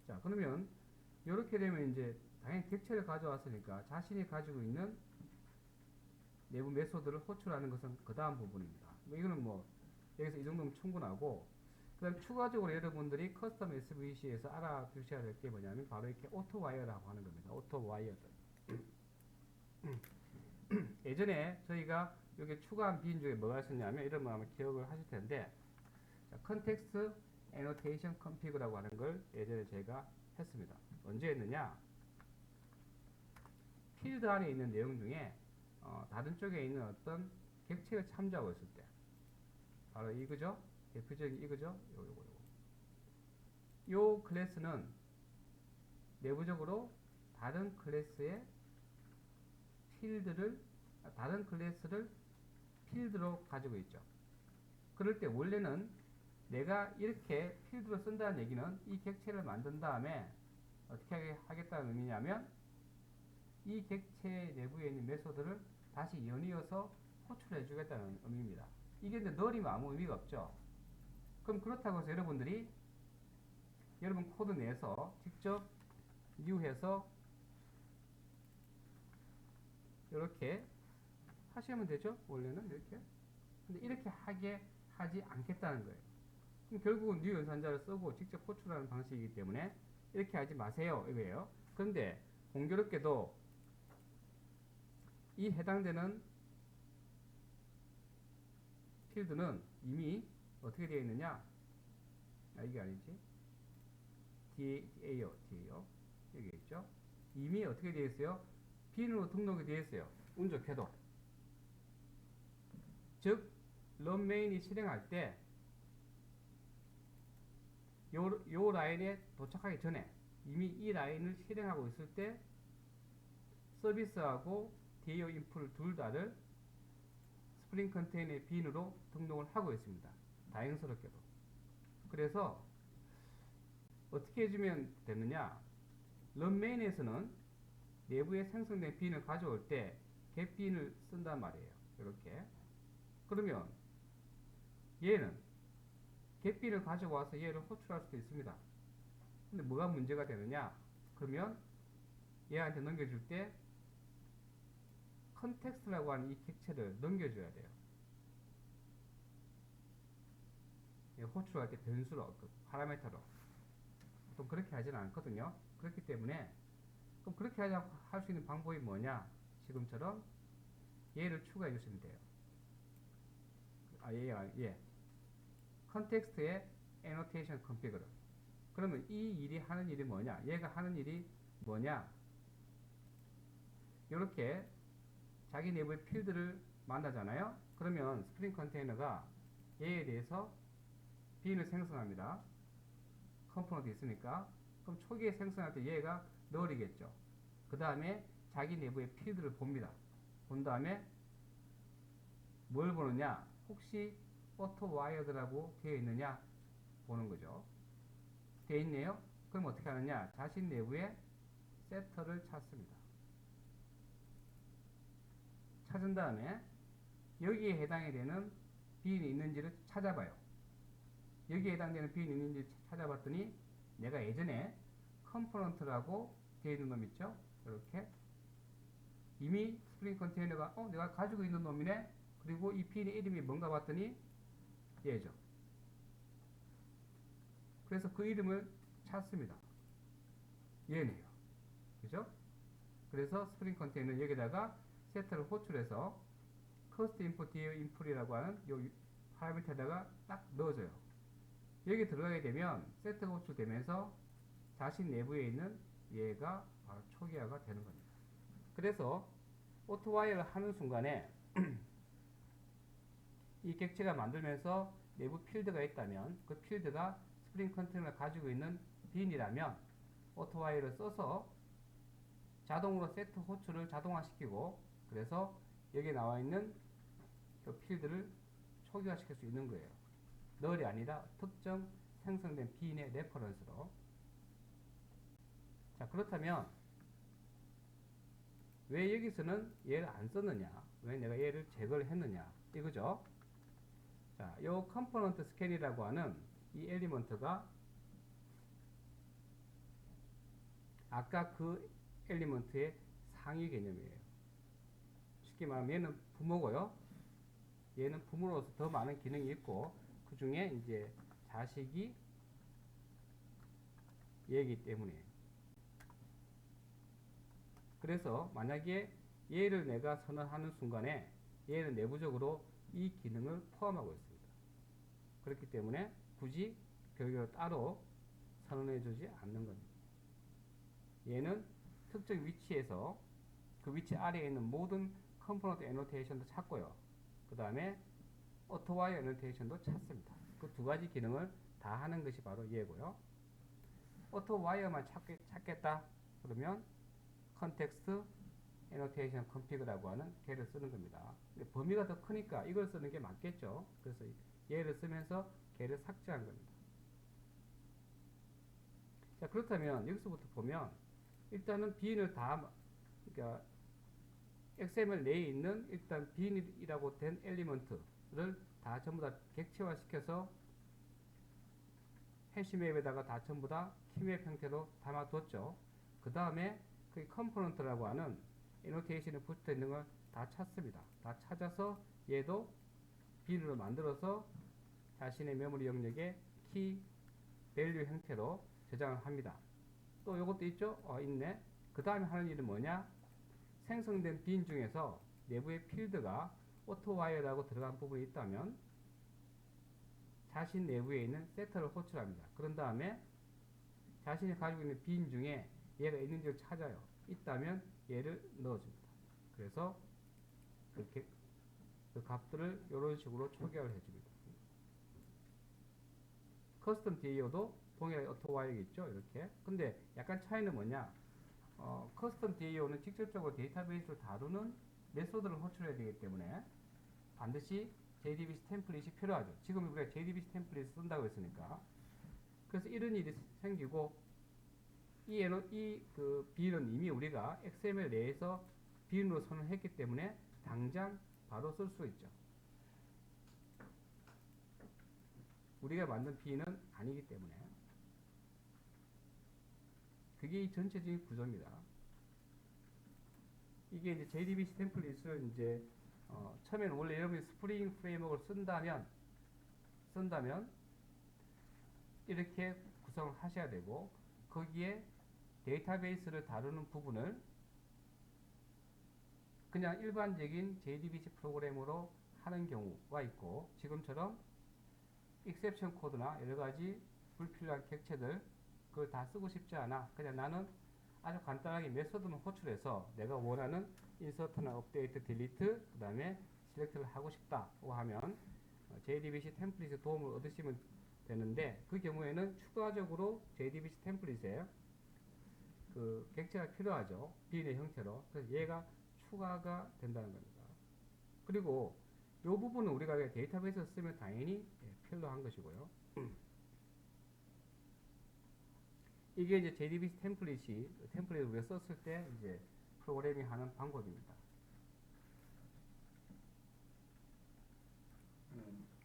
Speaker 1: 자, 그러면 이렇게 되면 이제 당연히 객체를 가져왔으니까 자신이 가지고 있는 내부 메소드를 호출하는 것은 그 다음 부분입니다. 이거는 뭐 여기서 이 정도면 충분하고, 그 다음 추가적으로 여러분들이 커스텀 SVC에서 알아두셔야 될 게 뭐냐면 바로 이렇게 오토 와이어라고 하는 겁니다. 오토 와이어드. 예전에 저희가 여기 추가한 빈 중에 뭐가 있었냐면 이런 거 아마 기억을 하실 텐데, 컨텍스트 애노테이션 컴피그라고 하는 걸 예전에 제가 했습니다. 언제 했느냐? 필드 안에 있는 내용 중에 다른 쪽에 있는 어떤 객체를 참조하고 있을 때, 바로 이거죠? 대표적인 이거죠? 요 클래스는 내부적으로 다른 클래스의 다른 클래스를 필드로 가지고 있죠. 그럴 때 원래는 내가 이렇게 필드로 쓴다는 얘기는 이 객체를 만든 다음에 어떻게 하겠다는 의미냐면 이 객체 내부에 있는 메소드를 다시 연이어서 호출해 주겠다는 의미입니다. 이게 근데 널이면 아무 의미가 없죠. 그럼 그렇다고 해서 여러분들이 여러분 코드 내에서 직접 new해서 이렇게 하시면 되죠. 원래는 이렇게. 근데 이렇게 하지 않겠다는 거예요. 그럼 결국은 new 연산자를 쓰고 직접 호출하는 방식이기 때문에 이렇게 하지 마세요 이거예요. 그런데 공교롭게도 이 해당되는 필드는 이미 어떻게 되어 있느냐, 이게 아니지, DA요. 여기 있죠. 이미 어떻게 되어 있어요? 빈으로 등록이 되어 있어요. 운 좋게도. 즉 run main이 실행할 때 요 라인에 도착하기 전에 이미 이 라인을 실행하고 있을 때 서비스하고 DAO 인풋 둘 다를 스프링 컨테이너의 빈으로 등록을 하고 있습니다. 다행스럽게도. 그래서 어떻게 해주면 되느냐, run main에서는 내부에 생성된 빈을 가져올 때 get 빈을 쓴단 말이에요. 이렇게. 그러면 얘는 get 빈을 가져와서 얘를 호출할 수도 있습니다. 근데 뭐가 문제가 되느냐, 그러면 얘한테 넘겨줄 때 컨텍스트라고 하는 이 객체를 넘겨줘야 돼요. 호출할 때 변수로, 그 파라미터로. 또 그렇게 하지는 않거든요. 그렇기 때문에 그럼 그렇게 할 수 있는 방법이 뭐냐, 지금처럼 얘를 추가해 주시면 돼요. 컨텍스트의 annotation configure. 그러면 이 일이 하는 일이 뭐냐, 얘가 하는 일이 뭐냐, 이렇게 자기 내부의 필드를 만나잖아요. 그러면 스프링 컨테이너가 얘에 대해서 빈을 생성합니다. 컴포넌트 있으니까. 그럼 초기에 생성할 때 얘가 널이겠죠. 그 다음에 자기 내부의 필드를 봅니다. 본 다음에 뭘 보느냐, 혹시 auto wired라고 되어 있느냐 보는 거죠. 되어 있네요. 그럼 어떻게 하느냐, 자신 내부에 세터를 찾습니다. 찾은 다음에 여기에 해당이 되는 빈이 있는지를 찾아봐요. 여기에 해당되는 빈이 있는지 찾아봤더니 내가 예전에 컴포넌트라고 되어 있는 놈 있죠? 이렇게 이미 스프링 컨테이너가 내가 가지고 있는 놈이네. 그리고 이 빈의 이름이 뭔가 봤더니 얘죠. 그래서 그 이름을 찾습니다. 얘네요. 그죠? 그래서 스프링 컨테이너 여기다가 세트를 호출해서 커스트 인풋 DAO 인풋이라고 하는 요 파라미터에다가 딱 넣어줘요. 여기 들어가게 되면 세트가 호출되면서 자신 내부에 있는 얘가 바로 초기화가 되는 겁니다. 그래서 오토와이어를 하는 순간에 이 객체가 만들면서 내부 필드가 있다면 그 필드가 스프링 컨테이너가 가지고 있는 빈이라면 오토와이어를 써서 자동으로 세트 호출을 자동화시키고, 그래서 여기에 나와 있는 그 필드를 초기화시킬 수 있는 거예요. 널이 아니라 특정 생성된 빈의 레퍼런스로. 자, 그렇다면 왜 여기서는 얘를 안 썼느냐, 왜 내가 얘를 제거를 했느냐 이거죠. 자, 요 컴포넌트 스캔이라고 하는 이 엘리먼트가 아까 그 엘리먼트의 상위 개념이에요. 쉽게 말하면 얘는 부모고요. 얘는 부모로서 더 많은 기능이 있고, 그 중에 이제 자식이 얘이기 때문에. 그래서 만약에 얘를 내가 선언하는 순간에 얘는 내부적으로 이 기능을 포함하고 있습니다. 그렇기 때문에 굳이 별개로 따로 선언해 주지 않는 겁니다. 얘는 특정 위치에서 그 위치 아래에 있는 모든 컴포넌트 애노테이션도 찾고요. 그 다음에 오토와이어 애노테이션도 찾습니다. 그 두 가지 기능을 다 하는 것이 바로 얘고요. 오토 와이어만 찾겠다. 그러면 컨텍스트 애노테이션 컴피그라고 하는 걔를 쓰는 겁니다. 근데 범위가 더 크니까 이걸 쓰는 게 맞겠죠. 그래서 얘를 쓰면서 걔를 삭제한 겁니다. 자, 그렇다면 여기서부터 보면 일단은 빈을 다, 그러니까 XML 내에 있는 일단 빈이라고 된 엘리먼트를 다 전부 다 객체화 시켜서 해시맵에다가 다 전부 다 키맵 형태로 담아뒀죠. 그 다음에 그 컴포넌트라고 하는 애노테이션에 붙어 있는 걸 다 찾습니다. 다 찾아서 얘도 빈으로 만들어서 자신의 메모리 영역에 키 밸류 형태로 저장을 합니다. 또 이것도 있죠? 있네. 그 다음에 하는 일은 뭐냐? 생성된 빈 중에서 내부의 필드가 오토와이어라고 들어간 부분이 있다면 자신 내부에 있는 세터를 호출합니다. 그런 다음에 자신이 가지고 있는 빈 중에 얘가 있는지를 찾아요. 있다면 얘를 넣어줍니다. 그래서 그렇게 그 값들을 이런 식으로 초기화를 해줍니다. 커스텀 DAO도 동일하게 오토와이어겠죠. 이렇게. 근데 약간 차이는 뭐냐? 커스텀 DAO는 직접적으로 데이터베이스를 다루는 메소드를 호출해야 되기 때문에 반드시 JDBC 템플릿이 필요하죠. 지금 우리가 JDBC 템플릿을 쓴다고 했으니까. 그래서 이런 일이 생기고 그 빈은 이미 우리가 XML 내에서 빈으로 선언했기 때문에 당장 바로 쓸 수 있죠. 우리가 만든 빈은 아니기 때문에. 그게 이 전체적인 구조입니다. 이게 이제 JDBC 템플릿을 이제 처음에는 원래 여러분이 스프링 프레임워크를 쓴다면 이렇게 구성을 하셔야 되고 거기에 데이터베이스를 다루는 부분을 그냥 일반적인 JDBC 프로그램으로 하는 경우가 있고 지금처럼 익셉션 코드나 여러가지 불필요한 객체들 그걸 다 쓰고 싶지 않아. 그냥 나는 아주 간단하게 메소드만 호출해서 내가 원하는 인서트나 업데이트, 딜리트, 그 다음에 셀렉트를 하고 싶다고 하면 JDBC 템플릿의 도움을 얻으시면 되는데 그 경우에는 추가적으로 JDBC 템플릿에 그 객체가 필요하죠. 빈의 형태로. 그래서 얘가 추가가 된다는 겁니다. 그리고 이 부분은 우리가 데이터베이스를 쓰면 당연히 필요한 것이고요. 이게 이제 JDBC 템플릿을 우리가 썼을 때 이제 프로그래밍 하는 방법입니다.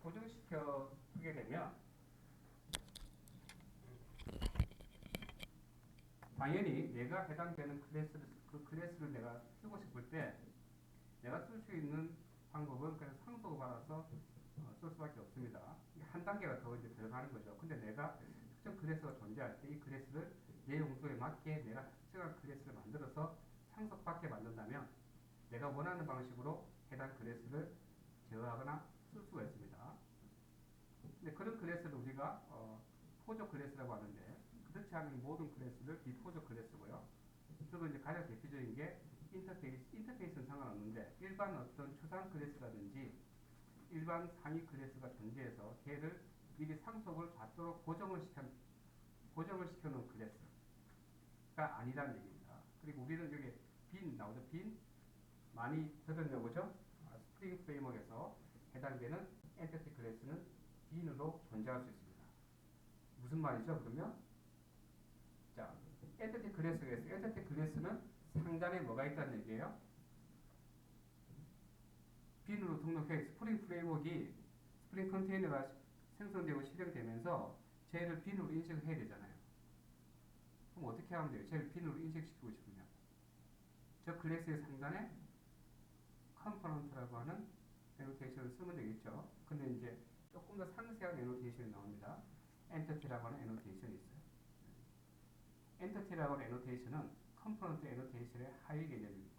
Speaker 1: 고정시켜 하게 되면 당연히 내가 해당되는 그 클래스를 내가 쓰고 싶을 때 내가 쓸 수 있는 방법은 그냥 상속을 받아서 쓸 수밖에 없습니다. 한 단계가 더 이제 들어가는 거죠. 근데 내가 특정 클래스가 존재할 때 이 클래스를 내 용도에 맞게 내가 특정한 클래스를 만들어서 상속받게 만든다면 내가 원하는 방식으로 해당 클래스를 제어하거나 쓸 수가 있습니다. 근데 그런 클래스를 우리가 포조 클래스라고 하는데 그렇지 않은 모든 클래스를 비포조 클래스고요. 그리고 이제 가장 대표적인 게 인터페이스는 상관없는데 일반 어떤 초상 클래스라든지 일반 상위 클래스가 존재해서 걔를 미리 상속을 받도록 고정을 시켜놓은 클래스가 아니라는 얘기입니다. 그리고 우리는 여기 빈 나오죠. 빈 많이 들었냐고 그죠? 스프링 프레임워크에서 해당되는 엔티티 클래스는 빈으로 존재할 수 있습니다. 무슨 말이죠? 그러면 자, 엔티티 클래스에서 엔티티 클래스는 상단에 뭐가 있다는 얘기예요? 빈으로 등록해 스프링 프레임워크이 스프링 컨테이너가 생성되고 실행되면서 쟤를 빈으로 인식을 해야 되잖아요. 그럼 어떻게 하면 돼요? 쟤를 빈으로 인식시키고 싶으면 저 클래스의 상단에 컴포넌트라고 하는 애노테이션을 쓰면 되겠죠. 근데 이제 조금 더 상세한 애노테이션이 나옵니다. 엔티티라고 하는 애노테이션이 있어요. 엔티티라고 하는 애노테이션은 컴포넌트 애노테이션의 하위 개념입니다.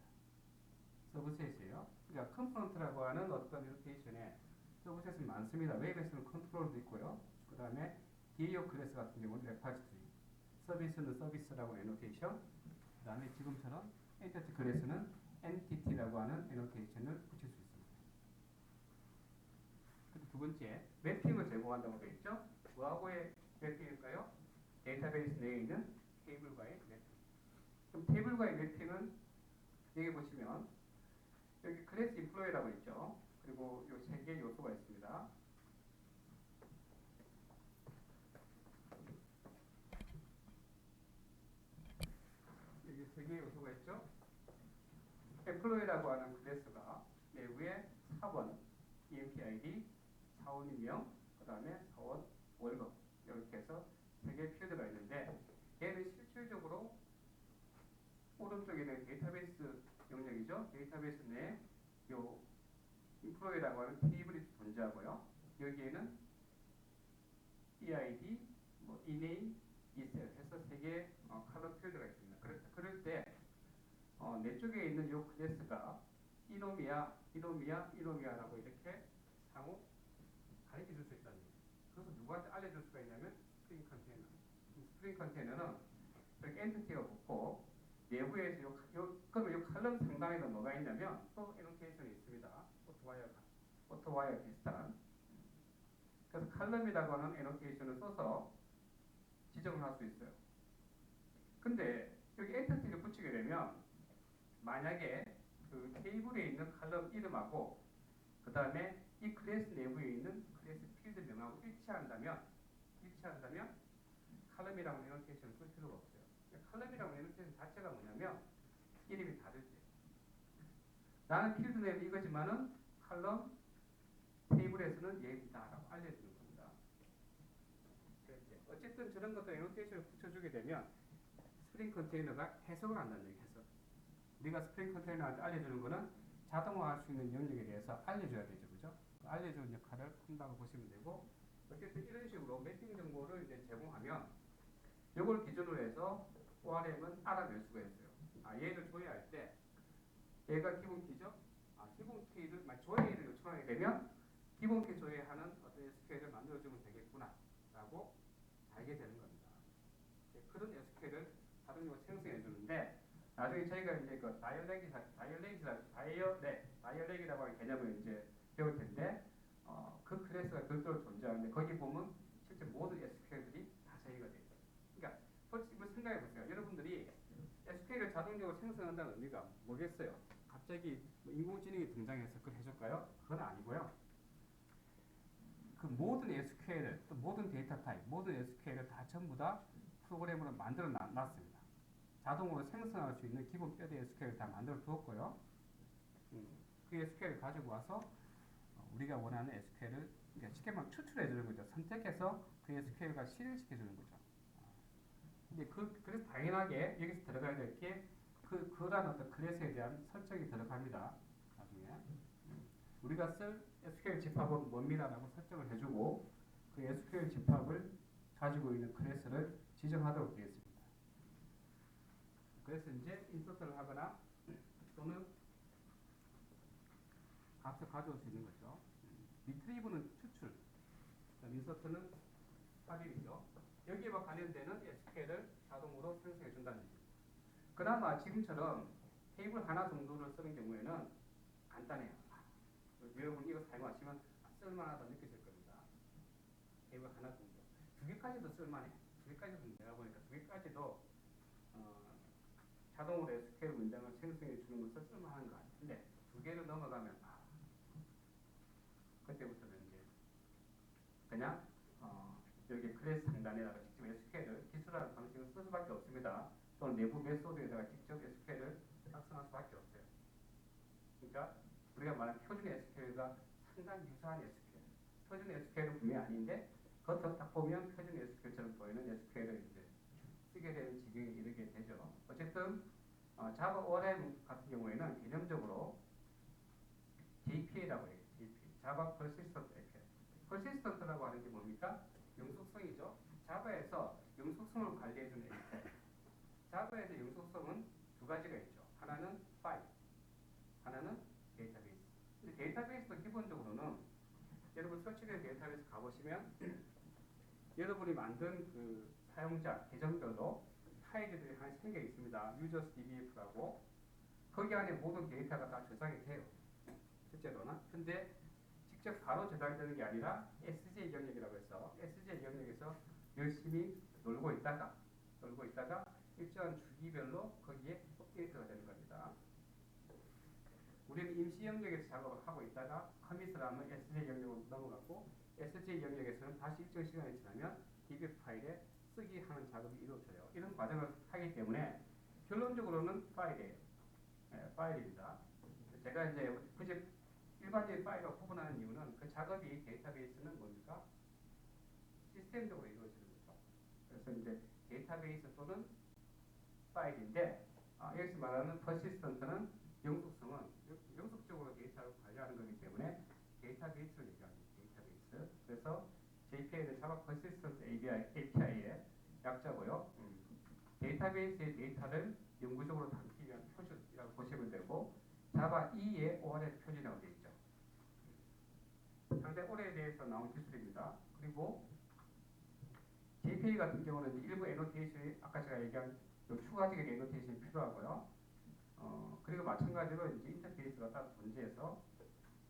Speaker 1: 서브셋이에요. 그러니까 컴포넌트라고 하는 어떤 애노테이션에 서브셋이 많습니다. 웹에서는 컨트롤도 있고요. 그 다음에 DAO 클래스 같은 경우는 레파지트리, 서비스는 서비스라고 하는 애노테이션, 그 다음에 지금처럼 엔티티 클래스는 엔티티라고 하는 애노테이션을 붙일 수 있습니다. 그리고 두 번째, 매핑을 제공한다고 되어 있죠. 뭐하고의 매핑일까요? 데이터베이스 내에 있는 테이블과의 매핑. 그럼 테이블과의 매핑은 여기 보시면 여기 클래스 인플로이라고 있죠. 그리고 이 세 개의 요소가 있습니다. 여기 세 개의 요소가 있죠. 엠플로이라고 하는 클래스가 내부에 사원, EMP-ID, 사원인명, 그 다음에 사원 월급 이렇게 해서 세 개의 필드가 있는데 얘는 실질적으로 오른쪽에는 데이터베이스 영역이죠. 데이터베이스 내에 요 인플로이라고 하는 테이블이 존재하고요. 여기에는 EID, 뭐 ENAME, ECEL 해서 세 개의 컬럼 필드가 있습니다. 그럴 때 내 쪽에 있는 이 클래스가 이놈이야, 이놈이야, 이놈이야라고 이렇게 상호 가르쳐 줄 수 있다는 거예요. 그래서 누구한테 알려줄 수가 있냐면 스프링 컨테이너. 스프링 컨테이너는 이렇게 엔티티가 붙고 내부에서 그러면 이 컬럼 상단에는 뭐가 있냐면 또 애노테이션이 있습니다. 오토와이어 비슷한. 그래서 컬럼이라고 하는 애노테이션을 써서 지정을 할 수 있어요. 근데 여기 엔티티를 붙이게 되면 만약에 그 테이블에 있는 컬럼 이름하고 그 다음에 이 클래스 내부에 있는 클래스 필드 명하고 일치한다면 컬럼이라는 애노테이션을 쓸 필요가 없어요. 컬럼이라는 애노테이션 자체가 뭐냐면 이름이 다를 때 나는 필드 내부 이거지만은 컬럼 테이블에서는 얘다라고 알려주는 겁니다. 어쨌든 저런 것도 애노테이션을 붙여주게 되면 스프링 컨테이너가 해석을 한다는 얘기. 해석. 우리가 스프링 컨테이너한테 알려주는 거는 자동화할 수 있는 영역에 대해서 알려줘야 되죠, 그죠? 알려주는 역할을 한다고 보시면 되고, 어쨌든 이런 식으로 매핑 정보를 이제 제공하면 이걸 기준으로 해서 ORM은 알아낼 수가 있어요. 얘를 조회할 때 얘가 기본 키죠? 기본 키를 조회를 요청하게 되면 기본 키 조회하는 어떤 SQL을 만들어주면 되겠구나라고 알게 되는 겁니다. 그런 SQL을 자동적으로 생성해 주는데 나중에 저희가 이제 그 다이얼렉이라고 하는 개념을 이제 배울 텐데 그 클래스가 별도로 존재하는데 거기 보면 실제 모든 SQL들이 다 저희가 돼 있어요. 그러니까 솔직히 생각해 보세요. 여러분들이 SQL을 자동적으로 생성한다는 의미가 뭐겠어요? 갑자기 인공지능이 등장해서 그걸 해줄까요? 그건 아니고요. 그 모든 SQL을 또 모든 데이터 타입, 모든 SQL을 다 전부 다 프로그램으로 만들어 놨습니다. 자동으로 생성할 수 있는 기본 뼈대 SQL을 다 만들어 두었고요. 그 SQL을 가지고 와서 우리가 원하는 SQL을 쉽게 말하면 추출해 주는 거죠. 선택해서 그 SQL과 실행시켜 주는 거죠. 근데 그래서 당연하게 여기서 들어가야 될 게 그런 어떤 클래스에 대한 설정이 들어갑니다. 나중에 우리가 쓸 SQL 집합은 뭡니다라고 설정을 해주고 그 SQL 집합을 가지고 있는 클래스를 지정하도록 되어 있습니다. 그래서 이제 인서트를 하거나 또는 값을 가져올 수 있는 거죠. 리트리브는 추출, 인서트는 삽입이죠. 여기에만 관련되는 SQL을 자동으로 생성해 준다는 얘기입니다. 그나마 지금처럼 테이블 하나 정도를 쓰는 경우에는 간단해요. 여러분 이거 사용하시면 쓸만하다 느끼실 겁니다. 테이블 하나 정도. 두 개까지도 쓸만해. 두 개까지도 내가 보니까 두 개까지도 자동으로 SQL 문장을 생성해 주는 것을 쓸만한 거 아니에요. 근데 두 개를 넘어가면 그때부터는 이제 그냥 여기 클래스 상단에다가 직접 SQL을 기술하는 방식을 쓸 수밖에 없습니다. 또는 내부 메소드에다가 직접 SQL을 작성할 수밖에 없어요. 그러니까 우리가 말하는 표준 SQL과 상당히 유사한 SQL. 표준 SQL은 분명히 아닌데 겉으로 딱 보면 표준 SQL처럼 보이는 SQL을 이제 쓰게 되는 지경에 이르게 되죠. 어쨌든 자바 ORM 같은 경우에는 개념적으로 JPA라고 해요. JPA. 자바 Persistent API. Persistent라고 하는 게 뭡니까? 영속성이죠. 자바에서 영속성을 관리해주는 API. 자바에서 영속성은 두 가지가 있죠. 하나는 파일, 하나는 데이터베이스. 근데 데이터베이스도 기본적으로는 여러분 설치된 데이터베이스 가보시면 여러분이 만든 그 사용자 계정별로 파일들이 한 3개 있습니다. users dbf라고. 거기 안에 모든 데이터가 다 저장이 돼요. 실제로는. 근데 직접 바로 저장되는 게 아니라 SJ 영역이라고 해서 SJ 영역에서 열심히 놀고 있다가 일정한 주기별로 거기에 업데이트가 되는 겁니다. 우리는 임시 영역에서 작업을 하고 있다가 커밋을 하면 SJ 영역으로 넘어가고 SJ 영역에서는 다시 일정 시간이 지나면 DB 파일에 쓰기 하는 작업이 이루어져요. 이런 과정을 하기 때문에 결론적으로는 파일이에요. 파일입니다. 제가 이제 굳이 일반적인 파일과 구분하는 이유는 그 작업이 데이터베이스는 뭡니까? 시스템적으로 이루어지는 거죠. 그래서 이제 데이터베이스 또는 파일인데 여기서 말하는 persistent는 영속성은 영속적으로 데이터를 관리하는 거기 때문에 데이터베이스를 얘기합니다. 데이터베이스. 그래서 JPA는 Java Persistent API의 약자고요. 데이터베이스의 데이터를 영구적으로 담기 위한 표준이라고 보시면 되고 Java E의 ORM 표준이라고 되어 있죠. 상당히 오래돼서 나온 기술입니다. 그리고 JPA 같은 경우는 일부 애노테이션이 아까 제가 얘기한 추가적인 애노테이션이 필요하고요. 그리고 마찬가지로 이제 인터페이스가 따로 존재해서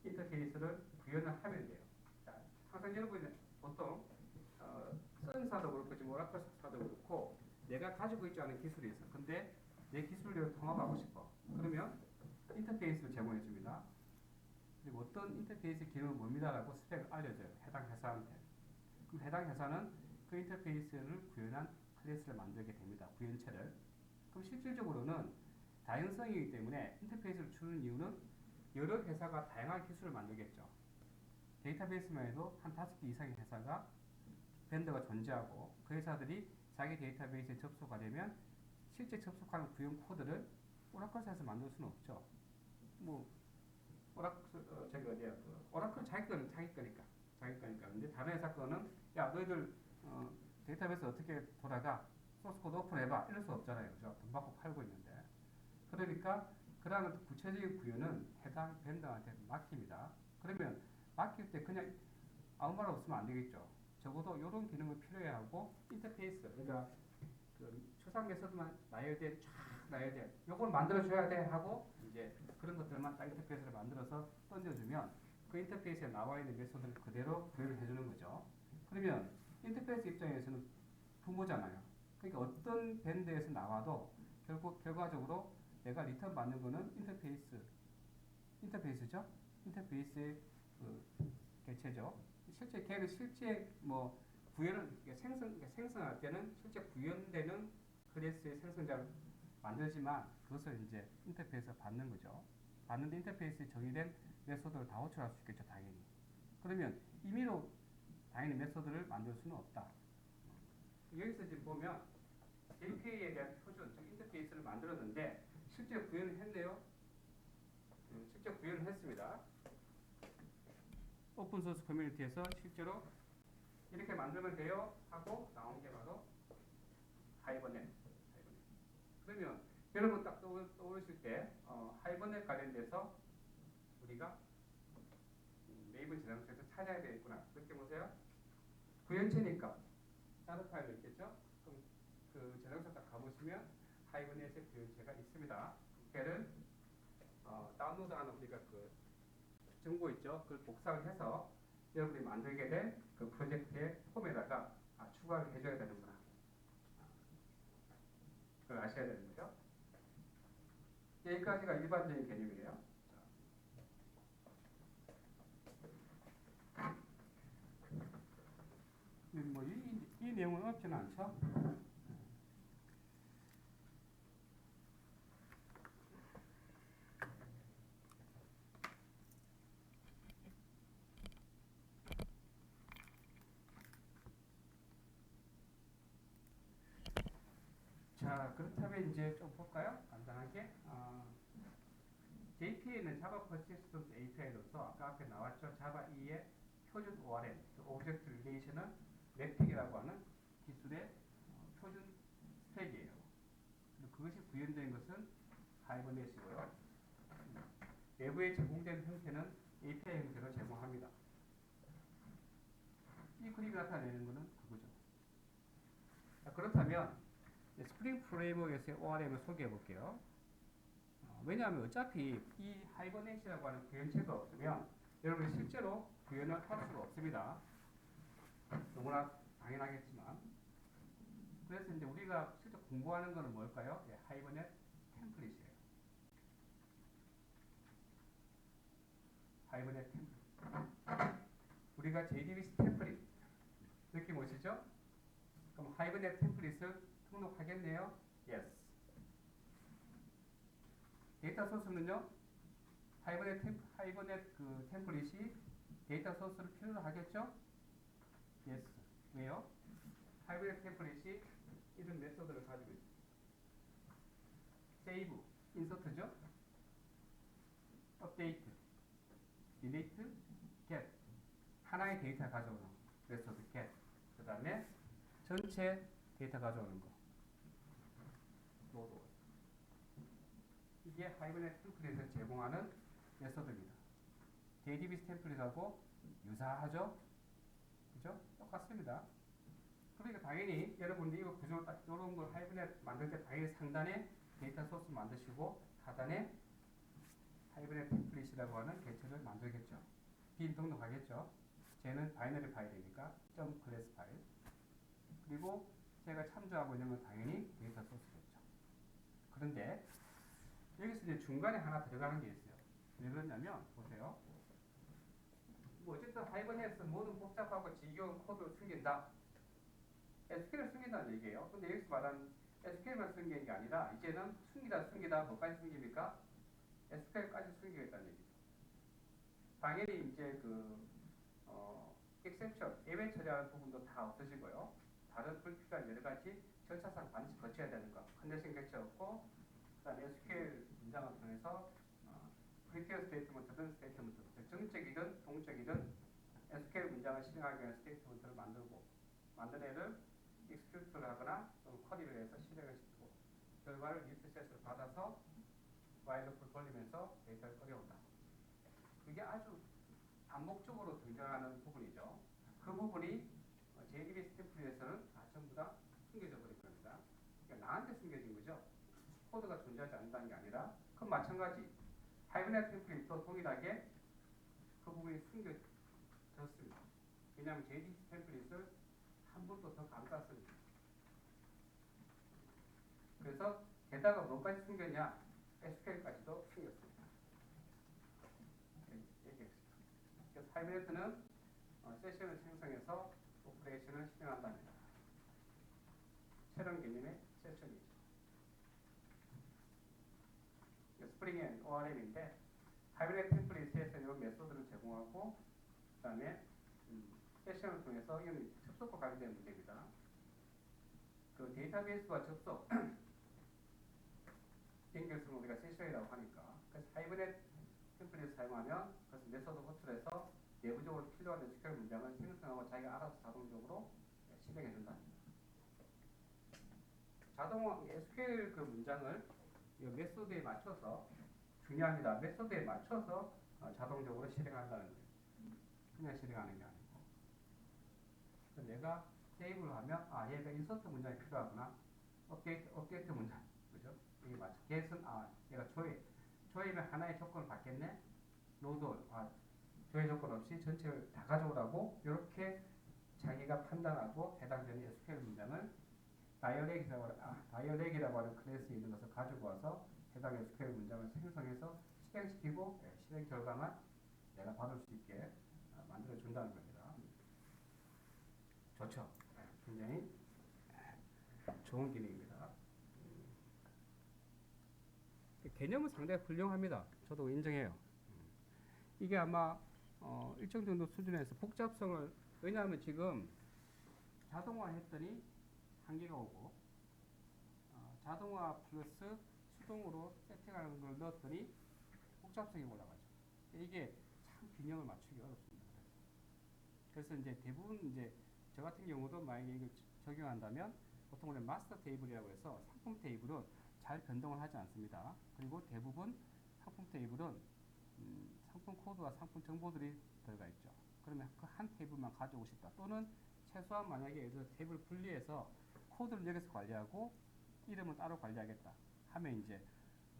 Speaker 1: 인터페이스를 구현을 하면 돼요. 자, 항상 여러분이 보통 쓴 사도 그렇고 지금 오라클 사도 그렇고 내가 가지고 있지 않은 기술이 있어. 근데 내 기술력을 통합하고 싶어. 그러면 인터페이스를 제공해 줍니다. 그리고 어떤 인터페이스 기능은 뭡니다라고 스펙을 알려줘요. 해당 회사한테. 그럼 해당 회사는 그 인터페이스를 구현한 클래스를 만들게 됩니다. 구현체를. 그럼 실질적으로는 다양성이기 때문에 인터페이스를 주는 이유는 여러 회사가 다양한 기술을 만들겠죠. 데이터베이스만 해도 한 5개 이상의 회사가 벤더가 존재하고 그 회사들이 자기 데이터베이스에 접속하려면 실제 접속하는 구현 코드를 오라클에서 만들 수는 없죠. 뭐 오라클 저기 어디야? 오라클 자기 거니까. 근데 다른 회사 거는 야 너희들 데이터베이스 어떻게 돌아가? 소스 코드 오픈해봐. 이럴 수 없잖아요. 그죠? 돈 받고 팔고 있는데. 그러니까 그러한 구체적인 구현은 해당 벤더한테 맡깁니다. 그러면 맡길 때 그냥 아무 말 없으면 안 되겠죠. 적어도 이런 기능을 필요해 하고 인터페이스 그러니까 그 추상 메소드만 나열돼 요걸 만들어줘야 돼 하고 이제 그런 것들만 딱 인터페이스를 만들어서 던져주면 그 인터페이스에 나와 있는 메소드를 그대로 구현을 해주는 거죠. 그러면 인터페이스 입장에서는 부모잖아요. 그러니까 어떤 밴드에서 나와도 결과적으로 내가 리턴 받는 거는 인터페이스죠. 인터페이스의 그 개체죠. 걔는 실제 뭐 구현을 생성할 때는 실제 구현되는 클래스의 생성자를 만들지만 그것을 이제 인터페이스에서 받는 거죠. 받는데 인터페이스에 정의된 메소드를 다 호출할 수 있겠죠, 당연히. 그러면 임의로 당연히 메소드를 만들 수는 없다. 여기서 지금 보면 JPA에 대한 표준, 즉 인터페이스를 만들었는데 실제 구현을 했네요. 실제 구현을 했습니다. 오픈소스 커뮤니티에서 실제로 이렇게 만들면 돼요 하고 나온 게 바로 하이버넷. 그러면 여러분 딱 떠오르실 때 하이버넷 관련돼서 우리가 네이버 저장소에서 찾아야 되겠구나. 그렇게 보세요. 구현체니까 다른 파일도 있겠죠? 그럼 그 저장소 딱 가보시면 하이버넷의 구현체가 있습니다. 걔를 다운로드하는 우리가 그 정보 있죠? 그걸 복사를 해서 여러분이 만들게 된 그 프로젝트의 폼에다가 추가를 해줘야 되는구나. 그걸 아셔야 되는 거죠. 여기까지가 일반적인 개념이에요. 뭐 이 내용은 어렵지는 않죠. 자, 그렇다면 이제 좀 볼까요? 간단하게. JPA는 Java Persistent API로서 아까 앞에 나왔죠. Java E의 표준 ORM, Object Relational Mapping이라고 하는 기술의 표준 스펙이에요. 그것이 구현된 것은 하이버넷이고요. 외부에 제공된 형태는 API 형태로 제공합니다. 이 그림이 나타내는 것은 그거죠. 자, 그렇다면 스프링 프레임워크에서의 ORM을 소개해 볼게요. 왜냐하면 어차피 이 하이버넷이라고 하는 구현체가 없으면 여러분이 실제로 구현을 할 수가 없습니다. 너무나 당연하겠지만 그래서 이제 우리가 실제 공부하는 거는 뭘까요? 예, 하이버넷 템플릿이에요. 하이버넷 템플릿. 우리가 JDBC 템플릿 느낌 오시죠? 그럼 하이버넷 템플릿을 등록하겠네요. Yes. 데이터 소스는요. 하이버넷 그 템플릿이 데이터 소스를 필요로 하겠죠? Yes. 왜요? 하이버넷 템플릿이 이런 메소드를 가지고 있어요. save, insert죠? update, delete, get. 하나의 데이터 가져오는 메소드 get. 그 다음에 전체 데이터 가져오는 거. load. 이게 하이버넷 템플릿을 제공하는 메소드입니다. JDBC 템플릿하고 유사하죠? 그죠? 똑같습니다. 그러니까 당연히 여러분들이 이거 구조 딱 이런 걸 하이버넷 만들 때 당연히 상단에 데이터 소스 만드시고 하단에 하이버넷 템플릿이라고 하는 개체를 만들겠죠. 빈 등록하겠죠. 쟤는 바이너리 파일이니까 .class 파일. 그리고 제가 참조하고 있는 건 당연히 데이터 소스겠죠. 그런데 여기서 이제 중간에 하나 들어가는 게 있어요. 왜 그러냐면 보세요. 뭐 어쨌든 하이버넷에서 모든 복잡하고 지겨운 코드를 숨긴다. SQL을 숨긴다는 얘기예요. 근데 여기서 말하는 SQL만 숨기는 게 아니라 이제는 숨기다 뭐까지 숨깁니까? SQL까지 숨기겠다는 얘기죠. 당연히 이제 exception, 예외 처리하는 부분도 다 없어지고요. 다른 불필요한 여러 가지 절차상 반드시 거쳐야 되는 거. 컨디션 개체 없고, 그 다음에 SQL 문장을 통해서 prepare 스테이트먼트든 정적이든 동적이든 SQL 문장을 실행하기 위한 스테이트먼트를 만들고 만든 애를 execute를 하거나 또는 쿼리를 해서 실행을 시키고 결과를 리트셋을 받아서 while loop을 돌리면서 데이터를 끌어온다. 그게 아주 반복적으로 등장하는 부분이죠. 그 부분이 JDBC 템플릿에서는 다 전부 다 숨겨져 버린 겁니다. 그러니까 나한테 숨겨진 거죠. 코드가 존재하지 않는다는 게 아니라 그건 마찬가지. 하이버넷 템플릿도 동일하게 그 부분이 숨겨졌습니다. 왜냐하면 JDBC 템플릿을 한 번도 더 감쌌습니다. 그래서 게다가 뭐까지 숨겼냐? SQL까지도 숨겼습니다. 얘기했습니다. 그래서 하이버넷은 세션을 생성해서 오퍼레이션을 실행한답니다. 새로운 개념의 세션이죠. 스프링 앤 ORM인데 하이버넷 템플릿에서 이런 메소드를 제공하고 그 다음에 세션을 통해서 이건 접속과 관련된 문제입니다. 그 데이터베이스와 접속 연결성을 우리가 세션이라고 하니까 그래서 하이버넷 템플릿을 사용하면 그래서 메소드 호출해서 내부적으로 필요한 SQL 문장을 생성하고 자기가 알아서 자동적으로 실행해 준답니다. 자동 SQL 그 문장을 이 메소드에 맞춰서 중요합니다. 메소드에 맞춰서 자동적으로 실행한다는 거예요. 그냥 실행하는 게 아니고. 내가 세이브를 하면 얘가 인서트 문장이 필요하구나. 업데이트 문장. 그죠? 이게 맞죠. get은 얘가 조회면 하나의 조건을 받겠네. 로드 조회 조건 없이 전체를 다 가져오라고 이렇게 자기가 판단하고 해당되는 SQL 문장을 다이어렉이라고 하는 클래스에 있는 것을 가지고 와서 해당 SQL 문장을 생성해서 실행시키고 실행 결과만 내가 받을 수 있게 만들어 준다는 겁니다. 좋죠? 굉장히 좋은 기능입니다. 개념은 상당히 훌륭합니다. 저도 인정해요. 이게 아마 일정 정도 수준에서 복잡성을 왜냐하면 지금 자동화 했더니 한계가 오고 자동화 플러스 수동으로 세팅하는 걸 넣었더니 복잡성이 올라가죠. 이게 참 균형을 맞추기 어렵습니다. 그래서 이제 대부분 이제 저 같은 경우도 만약에 이걸 적용한다면 보통 우리 마스터 테이블이라고 해서 상품 테이블은 잘 변동을 하지 않습니다. 그리고 대부분 상품 테이블은 상품 코드와 상품 정보들이 들어가 있죠. 그러면 그 한 테이블만 가져오고 싶다. 또는 최소한 만약에 테이블 분리해서 코드를 여기서 관리하고 이름은 따로 관리하겠다 하면 이제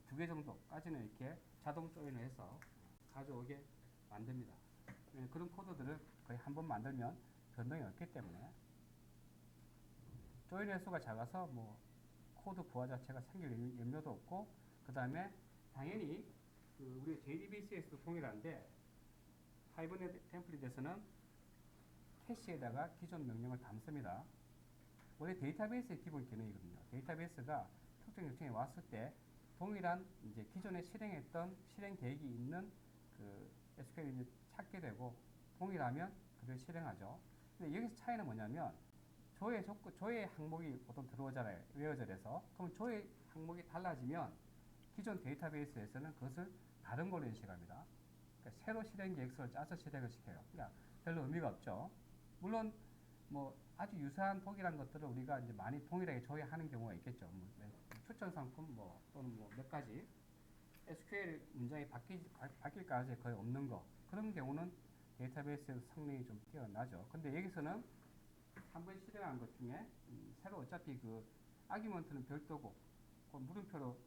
Speaker 1: 2개 정도까지는 이렇게 자동 조인을 해서 가져오게 만듭니다. 그런 코드들을 거의 한 번 만들면 변동이 없기 때문에 조인 횟수가 작아서 뭐 코드 부하 자체가 생길 염려도 없고, 그 다음에 당연히 그 우리 JDBC에서도 동일한데 하이버넷 템플릿에서는 캐시에다가 기존 명령을 담습니다. 원래 데이터베이스의 기본 기능이거든요. 데이터베이스가 특정 요청이 왔을 때 동일한 이제 기존에 실행했던 실행 계획이 있는 그 SQL을 찾게 되고 동일하면 그걸 실행하죠. 근데 여기서 차이는 뭐냐면 조회 항목이 보통 들어오잖아요. 웨어절에서. 그럼 조회 항목이 달라지면 기존 데이터베이스에서는 그것을 다른 걸로 인식합니다. 그러니까 새로 실행 계획서를 짜서 실행을 시켜요. 그러니까 별로 의미가 없죠. 물론 뭐 아주 유사한 동일한 것들을 우리가 이제 많이 동일하게 조회하는 경우가 있겠죠. 뭐 추천 상품 뭐 또는 뭐 몇 가지 SQL 문장이 바뀔 가능성이 거의 없는 거, 그런 경우는 데이터베이스에서 성능이 좀 뛰어나죠. 근데 여기서는 한번 실행한 것 중에 새로 어차피 그 아규먼트는 별도고 그 물음표로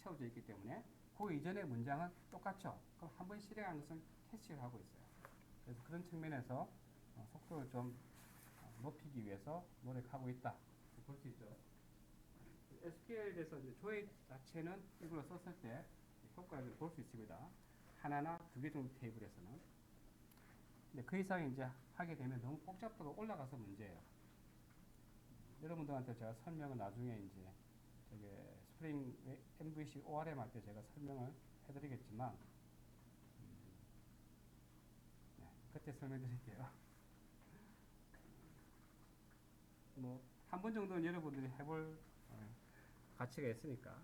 Speaker 1: 채워져 있기 때문에 그 이전의 문장은 똑같죠. 그럼 한번 실행한 것은 캐치를 하고 있어요. 그래서 그런 측면에서 속도를 좀 높이기 위해서 노력하고 있다. 볼 수 있죠. SQL에서 이제 조회 자체는 이걸로 썼을 때 효과를 볼 수 있습니다. 하나나 두 개 정도 테이블에서는. 근데 그 이상 이제 하게 되면 너무 복잡도가 올라가서 문제예요. 여러분들한테 제가 설명을 나중에 이제 저게 스프링 MVC ORM 할 때 제가 설명을 해드리겠지만, 네, 그때 설명드릴게요. 뭐 한 번 정도는 여러분들이 해볼 가치가 있으니까.